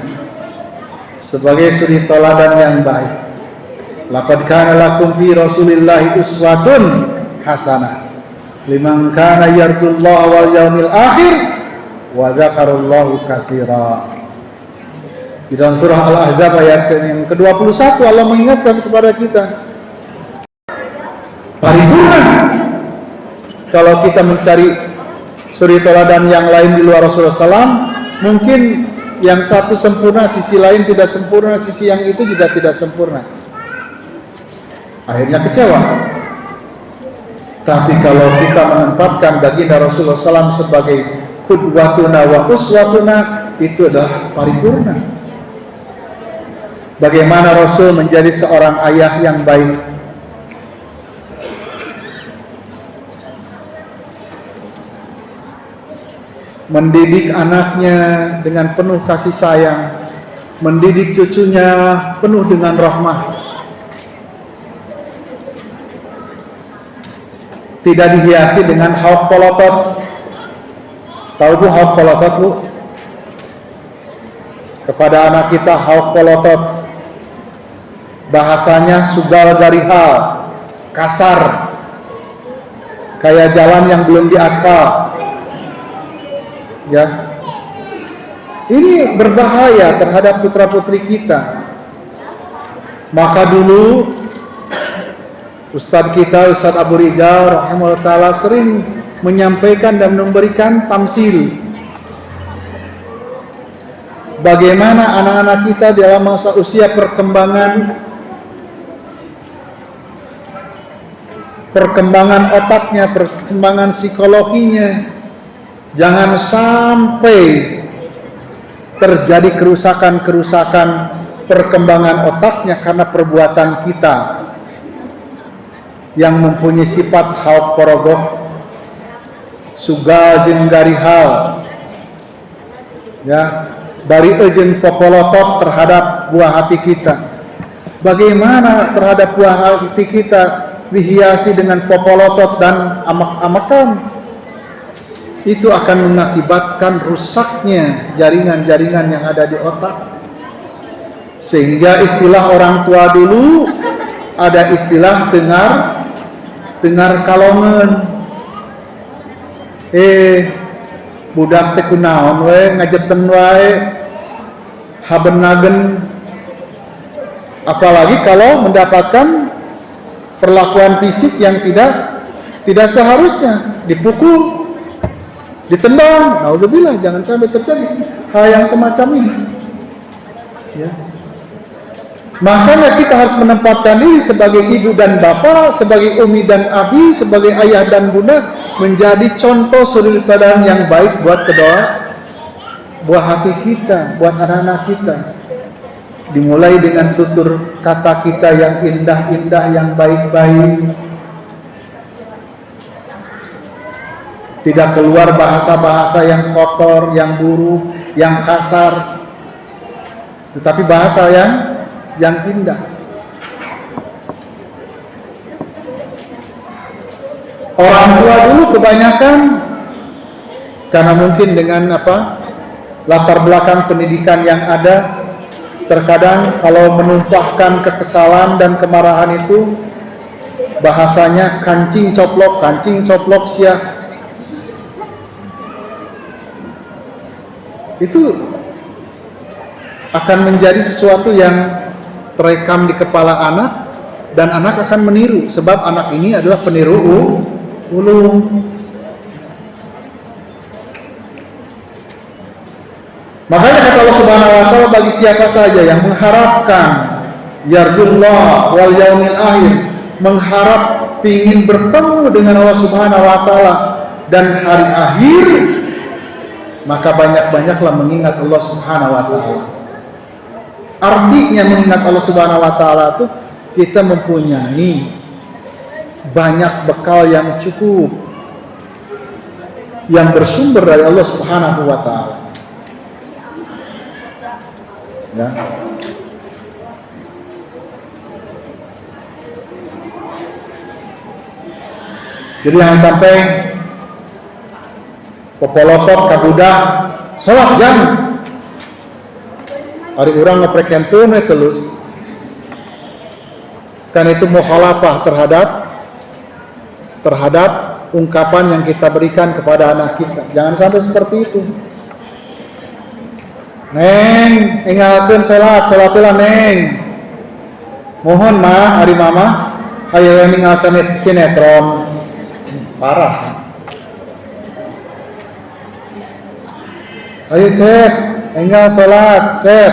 sebagai suri tauladan yang baik. Laqad kana lakum fi Rasulillahi uswatun hasanah liman kana yarjullaha wal yaumil akhir wa dzakarallahu katsira. Di dalam surah Al-Ahzab ayat yang ke-21 Allah mengingatkan kepada kita paripurna. Kalau kita mencari suri tauladan yang lain di luar Rasulullah SAW, mungkin yang satu sempurna, sisi lain tidak sempurna, sisi yang itu juga tidak sempurna. akhirnya kecewa. Tapi kalau kita menempatkan baginda Rasulullah SAW sebagai qudwatuna wa uswatuna, itu adalah paripurna. Bagaimana Rasul menjadi seorang ayah yang baik, mendidik anaknya dengan penuh kasih sayang, mendidik cucunya penuh dengan rahmah, tidak dihiasi dengan hauk polotot. Tahu bu hauk polotot bu? Kepada anak kita hauk polotot, bahasanya sugal garihal, kasar, kayak jalan yang belum diaspal. Ya, ini berbahaya terhadap putra putri kita. Maka dulu Ustadz kita, Ustadz Abu Rizal rahimahullah ta'ala, sering menyampaikan dan memberikan tamsil bagaimana anak-anak kita dalam masa usia perkembangan otaknya, perkembangan psikologinya. Jangan sampai terjadi kerusakan-kerusakan perkembangan otaknya karena perbuatan kita yang mempunyai sifat hauk porogoh, sugal jeung garihal, ya, bari jeung popolotot terhadap buah hati kita. Bagaimana terhadap buah hati kita dihiasi dengan popolotot dan amak-amakan? Itu akan mengakibatkan rusaknya jaringan-jaringan yang ada di otak. Sehingga istilah orang tua dulu ada istilah dengar kalongan. Budak teh kunaon we ngajeten wae habenagen, apalagi kalau mendapatkan perlakuan fisik yang tidak seharusnya, dipukul, ditendang. Naudzubillah, jangan sampai terjadi hal yang semacam ini. Ya. Makanya kita harus menempatkan diri sebagai ibu dan bapak, sebagai umi dan abi, sebagai ayah dan bunda, menjadi contoh suri teladan yang baik buat kedua buah hati kita, buat anak-anak kita. Dimulai dengan tutur kata kita yang indah-indah, yang baik-baik. Tidak keluar bahasa-bahasa yang kotor, yang buruk, yang kasar, tetapi bahasa yang indah. Orang tua dulu kebanyakan karena mungkin dengan latar belakang pendidikan yang ada, terkadang kalau menumpahkan kekesalan dan kemarahan itu bahasanya kancing coplok sia. Itu akan menjadi sesuatu yang terekam di kepala anak, dan anak akan meniru, sebab anak ini adalah peniru ulung. Makanya kata Allah Subhanahu wa ta'ala, bagi siapa saja yang mengharapkan yarjullah wal yaumil akhir, mengharap ingin bertemu dengan Allah Subhanahu wa ta'ala dan hari akhir, maka banyak-banyaklah mengingat Allah Subhanahu wa ta'ala. Artinya mengingat Allah Subhanahu wa ta'ala itu kita mempunyai banyak bekal yang cukup, yang bersumber dari Allah Subhanahu wa ta'ala. Ya. Jadi jangan sampai popolosok kabudak salat jam hari orang ngeprek handphone terus, kan itu mukhalafah terhadap ungkapan yang kita berikan kepada anak kita. Jangan sampai seperti itu. Neng, ingatkan salatlah neng. Mohon mah, hari mama, ayo ningal sinetron. Parah. Ayo cek, enggak salat, cek.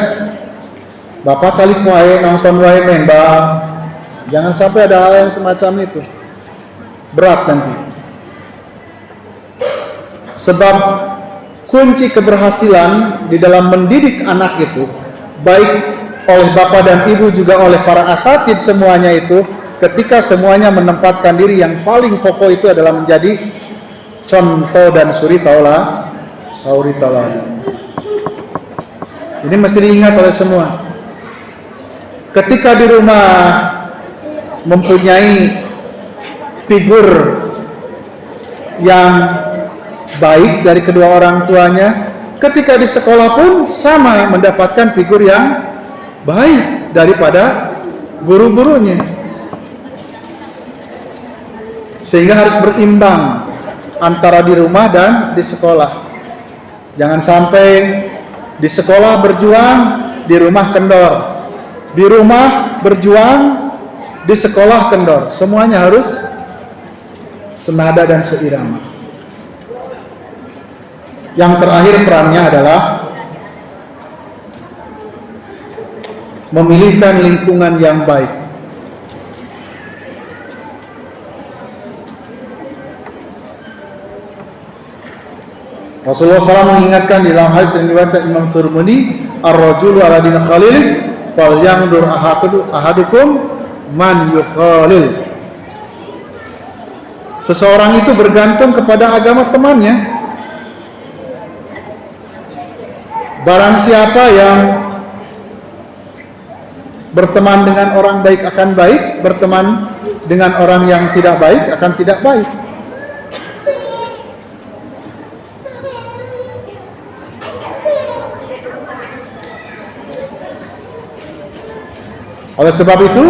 Bapak calik wae nonton wae men, Bang. Jangan sampai ada hal yang semacam itu. Berat nanti. Sebab kunci keberhasilan di dalam mendidik anak itu, baik oleh bapak dan ibu juga oleh para asatid semuanya itu, ketika semuanya menempatkan diri, yang paling pokok itu adalah menjadi contoh dan suri tauladan. Ini mesti diingat oleh semua. Ketika di rumah mempunyai figur yang baik dari kedua orang tuanya, ketika di sekolah pun sama, mendapatkan figur yang baik daripada guru-gurunya. Sehingga harus berimbang antara di rumah dan di sekolah. Jangan sampai di sekolah berjuang, di rumah kendor. Di rumah berjuang, di sekolah kendor. Semuanya harus senada dan seirama. Yang terakhir perannya adalah memilihkan lingkungan yang baik. Rasulullah SAW mengingatkan di dalam hadis yang diriwayatkan Imam Tirmidzi, ar-rajulu ala dini khalilih falyanzur ahadukum man yukhalil. Seseorang itu bergantung kepada agama temannya. Barang siapa yang berteman dengan orang baik akan baik, berteman dengan orang yang tidak baik akan tidak baik. Oleh sebab itu,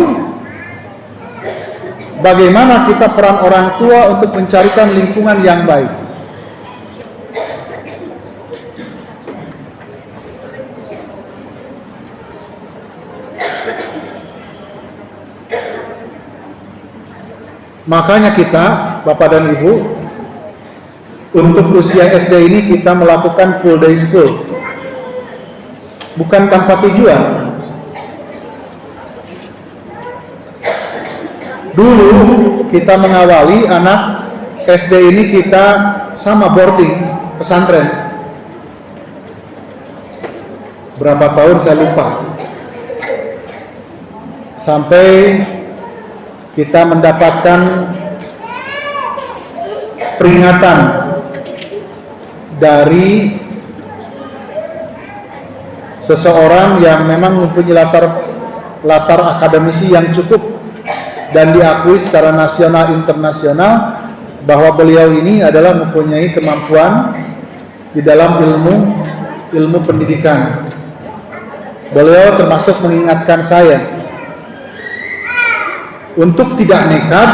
bagaimana kita peran orang tua untuk mencarikan lingkungan yang baik? Makanya kita, Bapak dan Ibu, untuk usia SD ini kita melakukan full day school. Bukan tanpa tujuan. Dulu kita mengawali anak SD ini kita sama boarding pesantren. Berapa tahun saya lupa. Sampai kita mendapatkan peringatan dari seseorang yang memang mempunyai latar akademisi yang cukup dan diakui secara nasional internasional bahwa beliau ini adalah mempunyai kemampuan di dalam ilmu pendidikan. Beliau termasuk mengingatkan saya untuk tidak nekat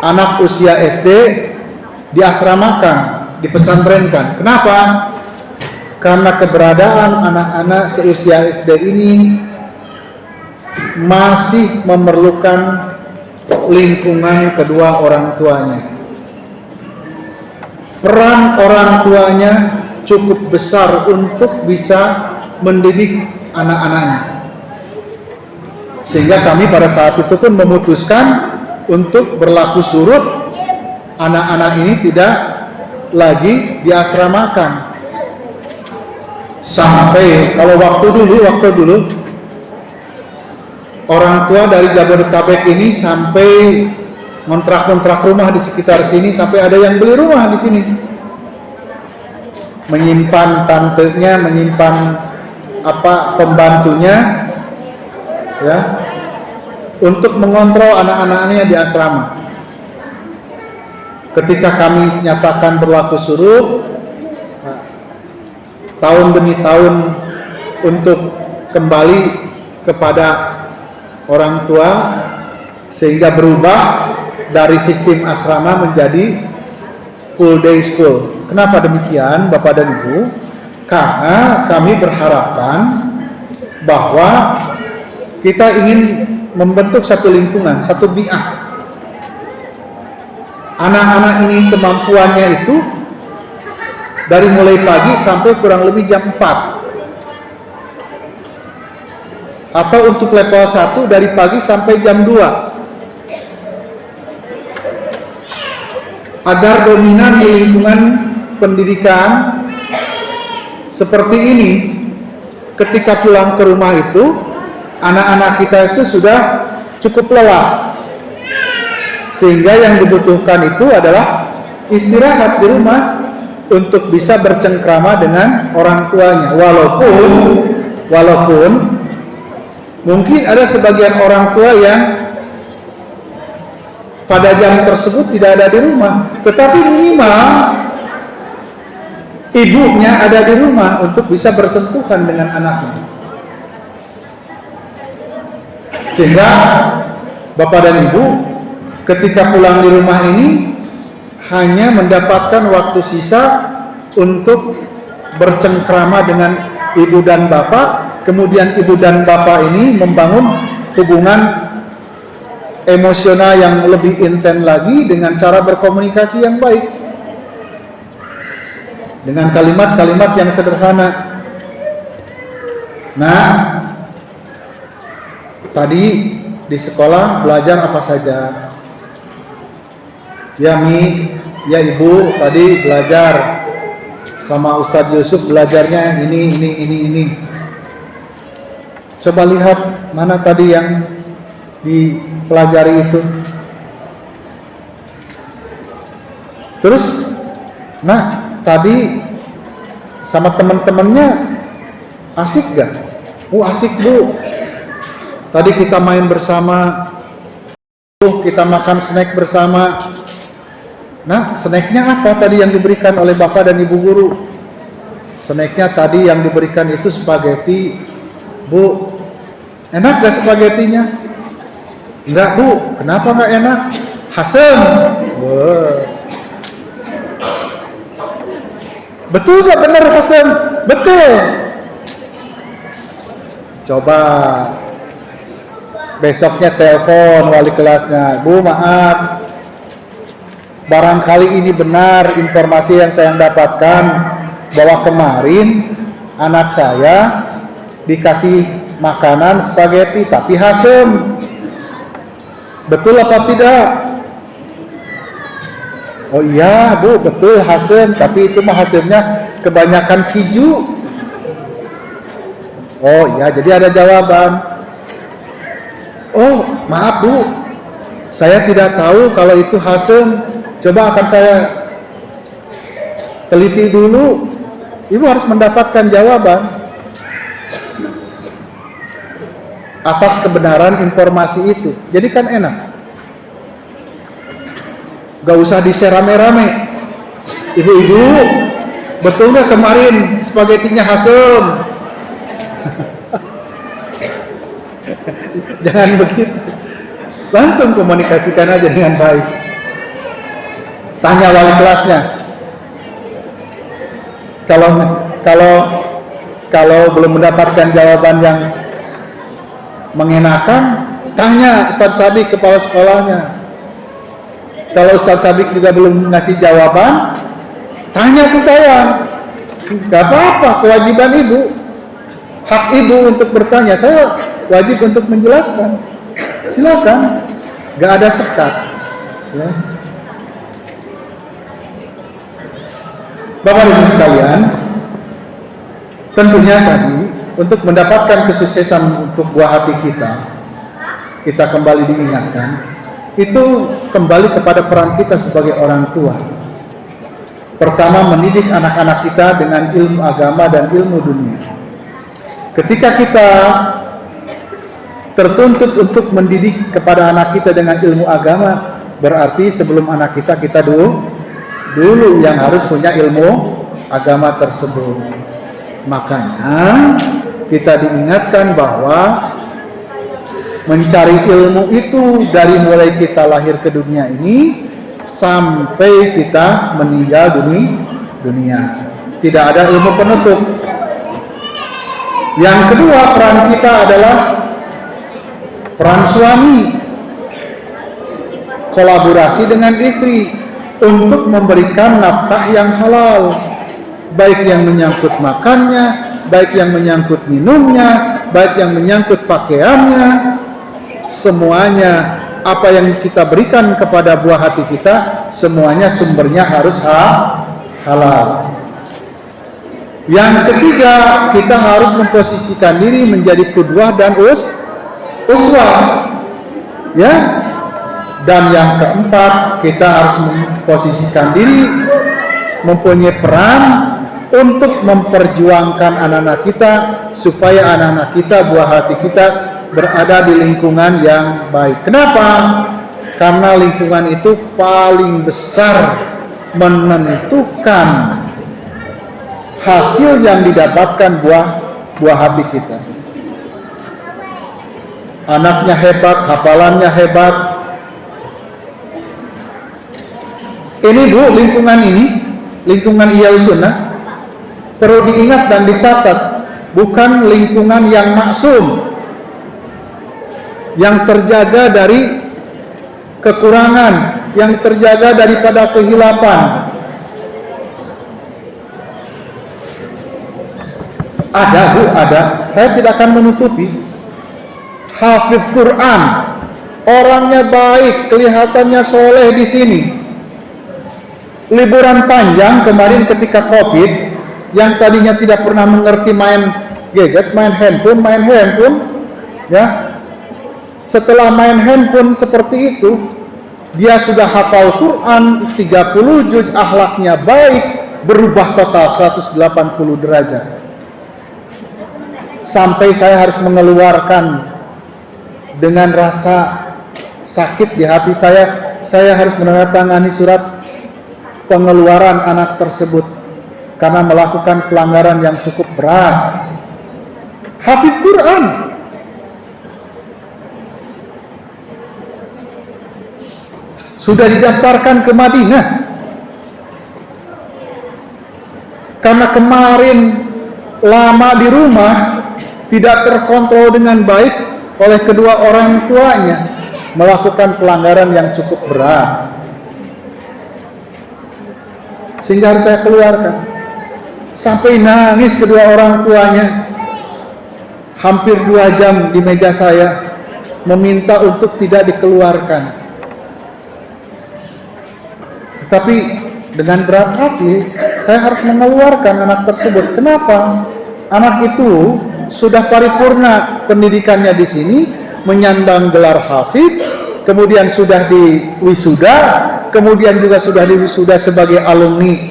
anak usia SD diasramakan, dipesantrenkan. Kenapa? Karena keberadaan anak-anak seusia SD ini masih memerlukan lingkungan kedua orang tuanya. Peran orang tuanya cukup besar untuk bisa mendidik anak-anaknya. Sehingga kami pada saat itu pun memutuskan untuk berlaku surut, anak-anak ini tidak lagi diasramakan. Sampai kalau waktu dulu orang tua dari Jabodetabek ini sampai kontrak rumah di sekitar sini, sampai ada yang beli rumah di sini, menyimpan tantenya, menyimpan pembantunya, ya, untuk mengontrol anak-anaknya di asrama. Ketika kami nyatakan berlaku surut, tahun demi tahun untuk kembali kepada orang tua, sehingga berubah dari sistem asrama menjadi full day school. Kenapa demikian, Bapak dan Ibu? Karena kami berharapkan bahwa kita ingin membentuk satu lingkungan, satu bi'ah. Anak-anak ini kemampuannya itu dari mulai pagi sampai kurang lebih jam 4. atau untuk level 1 dari pagi sampai jam 2, agar dominan di lingkungan pendidikan seperti ini. Ketika pulang ke rumah itu, anak-anak kita itu sudah cukup lelah, sehingga yang dibutuhkan itu adalah istirahat di rumah untuk bisa bercengkrama dengan orang tuanya. Walaupun mungkin ada sebagian orang tua yang pada jam tersebut tidak ada di rumah, tetapi minimal ibunya ada di rumah untuk bisa bersentuhan dengan anaknya. Sehingga Bapak dan Ibu ketika pulang di rumah ini hanya mendapatkan waktu sisa untuk bercengkrama dengan ibu dan bapak. Kemudian ibu dan bapak ini membangun hubungan emosional yang lebih intens lagi dengan cara berkomunikasi yang baik, dengan kalimat-kalimat yang sederhana. Nah, tadi di sekolah belajar apa saja? Ya Mi, ya Ibu, tadi belajar sama Ustadz Yusuf, belajarnya ini. Coba lihat mana tadi yang dipelajari itu. Terus, nah tadi sama teman-temannya asik gak? Asik Bu. Tadi kita main bersama, kita makan snack bersama. Nah, snacknya apa tadi yang diberikan oleh Bapak dan Ibu Guru? Snacknya tadi yang diberikan itu spaghetti. Bu, enak gak spaghettinya? Enggak Bu, kenapa gak enak? Asam. Betul gak benar asam? Betul. Coba besoknya telepon wali kelasnya, Bu maaf, barangkali ini benar informasi yang saya dapatkan bahwa kemarin anak saya dikasih makanan spaghetti tapi asam. Betul apa tidak? Oh iya Bu, betul asam, tapi itu mah hasilnya kebanyakan keju. Oh iya, jadi ada jawaban. Oh maaf Bu, saya tidak tahu kalau itu asam. Coba akan saya teliti dulu. Ibu harus mendapatkan jawaban atas kebenaran informasi itu. Jadi kan enak, gak usah di-share rame-rame. Ibu-ibu, betul gak kemarin spagettinya asam? Jangan begitu, langsung komunikasikan aja dengan baik. Tanya wali kelasnya. Kalau belum mendapatkan jawaban yang mengenakan, tanya Ustadz Sabik, kepala sekolahnya. Kalau Ustadz Sabik juga belum ngasih jawaban, tanya ke saya. Gak apa-apa, kewajiban ibu, hak ibu untuk bertanya. Saya wajib untuk menjelaskan. Silakan, gak ada sekat. Ya. Bapak Ibu sekalian, tentunya tadi untuk mendapatkan kesuksesan untuk buah hati kita kembali diingatkan, itu kembali kepada peran kita sebagai orang tua. Pertama, mendidik anak-anak kita dengan ilmu agama dan ilmu dunia. Ketika kita tertuntut untuk mendidik kepada anak kita dengan ilmu agama, berarti sebelum anak kita dulu yang harus punya ilmu agama tersebut. Makanya kita diingatkan bahwa mencari ilmu itu dari mulai kita lahir ke dunia ini sampai kita meninggal dunia. Tidak ada ilmu penutup. Yang kedua, peran kita adalah peran suami, kolaborasi dengan istri untuk memberikan nafkah yang halal, baik yang menyangkut makannya, baik yang menyangkut minumnya, baik yang menyangkut pakaiannya, semuanya apa yang kita berikan kepada buah hati kita, semuanya sumbernya harus halal. Yang ketiga, kita harus memposisikan diri menjadi qudwah dan uswah. Ya. Dan yang keempat, kita harus memposisikan diri mempunyai peran untuk memperjuangkan anak-anak kita supaya anak-anak kita, buah hati kita berada di lingkungan yang baik. Kenapa? Karena lingkungan itu paling besar menentukan hasil yang didapatkan buah hati kita. Anaknya hebat, hafalannya hebat. Ini Bu, lingkungan ini, lingkungan Ihya Sunnah, perlu diingat dan dicatat, bukan lingkungan yang maksum, yang terjaga dari kekurangan, yang terjaga daripada kehilapan. Ada Bu, ada. Saya tidak akan menutupi. Hafidz Quran, orangnya baik, kelihatannya soleh di sini. Liburan panjang kemarin ketika COVID, yang tadinya tidak pernah mengerti main gadget, main handphone, ya. Setelah main handphone seperti itu, dia sudah hafal Quran 30 juz, akhlaknya baik, berubah total 180 derajat. Sampai saya harus mengeluarkan dengan rasa sakit di hati saya harus menandatangani surat pengeluaran anak tersebut karena melakukan pelanggaran yang cukup berat. Hafidz Quran, sudah didaftarkan ke Madinah karena kemarin lama di rumah, tidak terkontrol dengan baik oleh kedua orang tuanya, melakukan pelanggaran yang cukup berat, sehingga harus saya keluarkan. Sampai nangis kedua orang tuanya, hampir 2 jam di meja saya, meminta untuk tidak dikeluarkan. Tetapi dengan berat hati, saya harus mengeluarkan anak tersebut. Kenapa? Anak itu sudah paripurna pendidikannya di sini, menyandang gelar hafidz, kemudian sudah diwisuda, kemudian juga sudah diwisuda sebagai alumni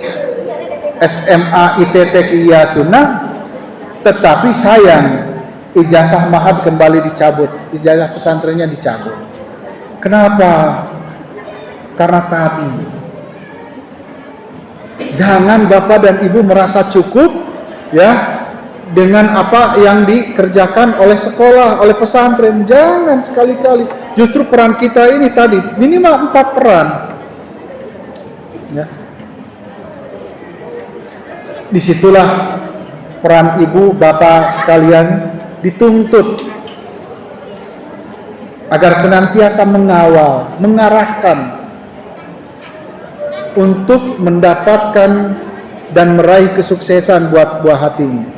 SMA ITT Ihya Sunnah. Tetapi sayang, ijazah ma'had kembali dicabut, ijazah pesantrennya dicabut. Kenapa? Karena tadi, jangan Bapak dan Ibu merasa cukup ya dengan apa yang dikerjakan oleh sekolah, oleh pesantren. Jangan sekali-kali. Justru peran kita ini tadi minimal 4 peran. Ya. Disitulah peran ibu, bapak sekalian dituntut agar senantiasa mengawal, mengarahkan untuk mendapatkan dan meraih kesuksesan buat buah hatinya.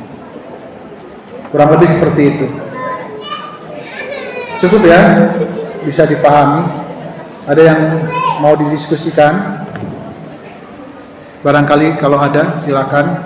Kurang lebih seperti itu. Cukup ya? Bisa dipahami? Ada yang mau didiskusikan? Barangkali kalau ada, silakan.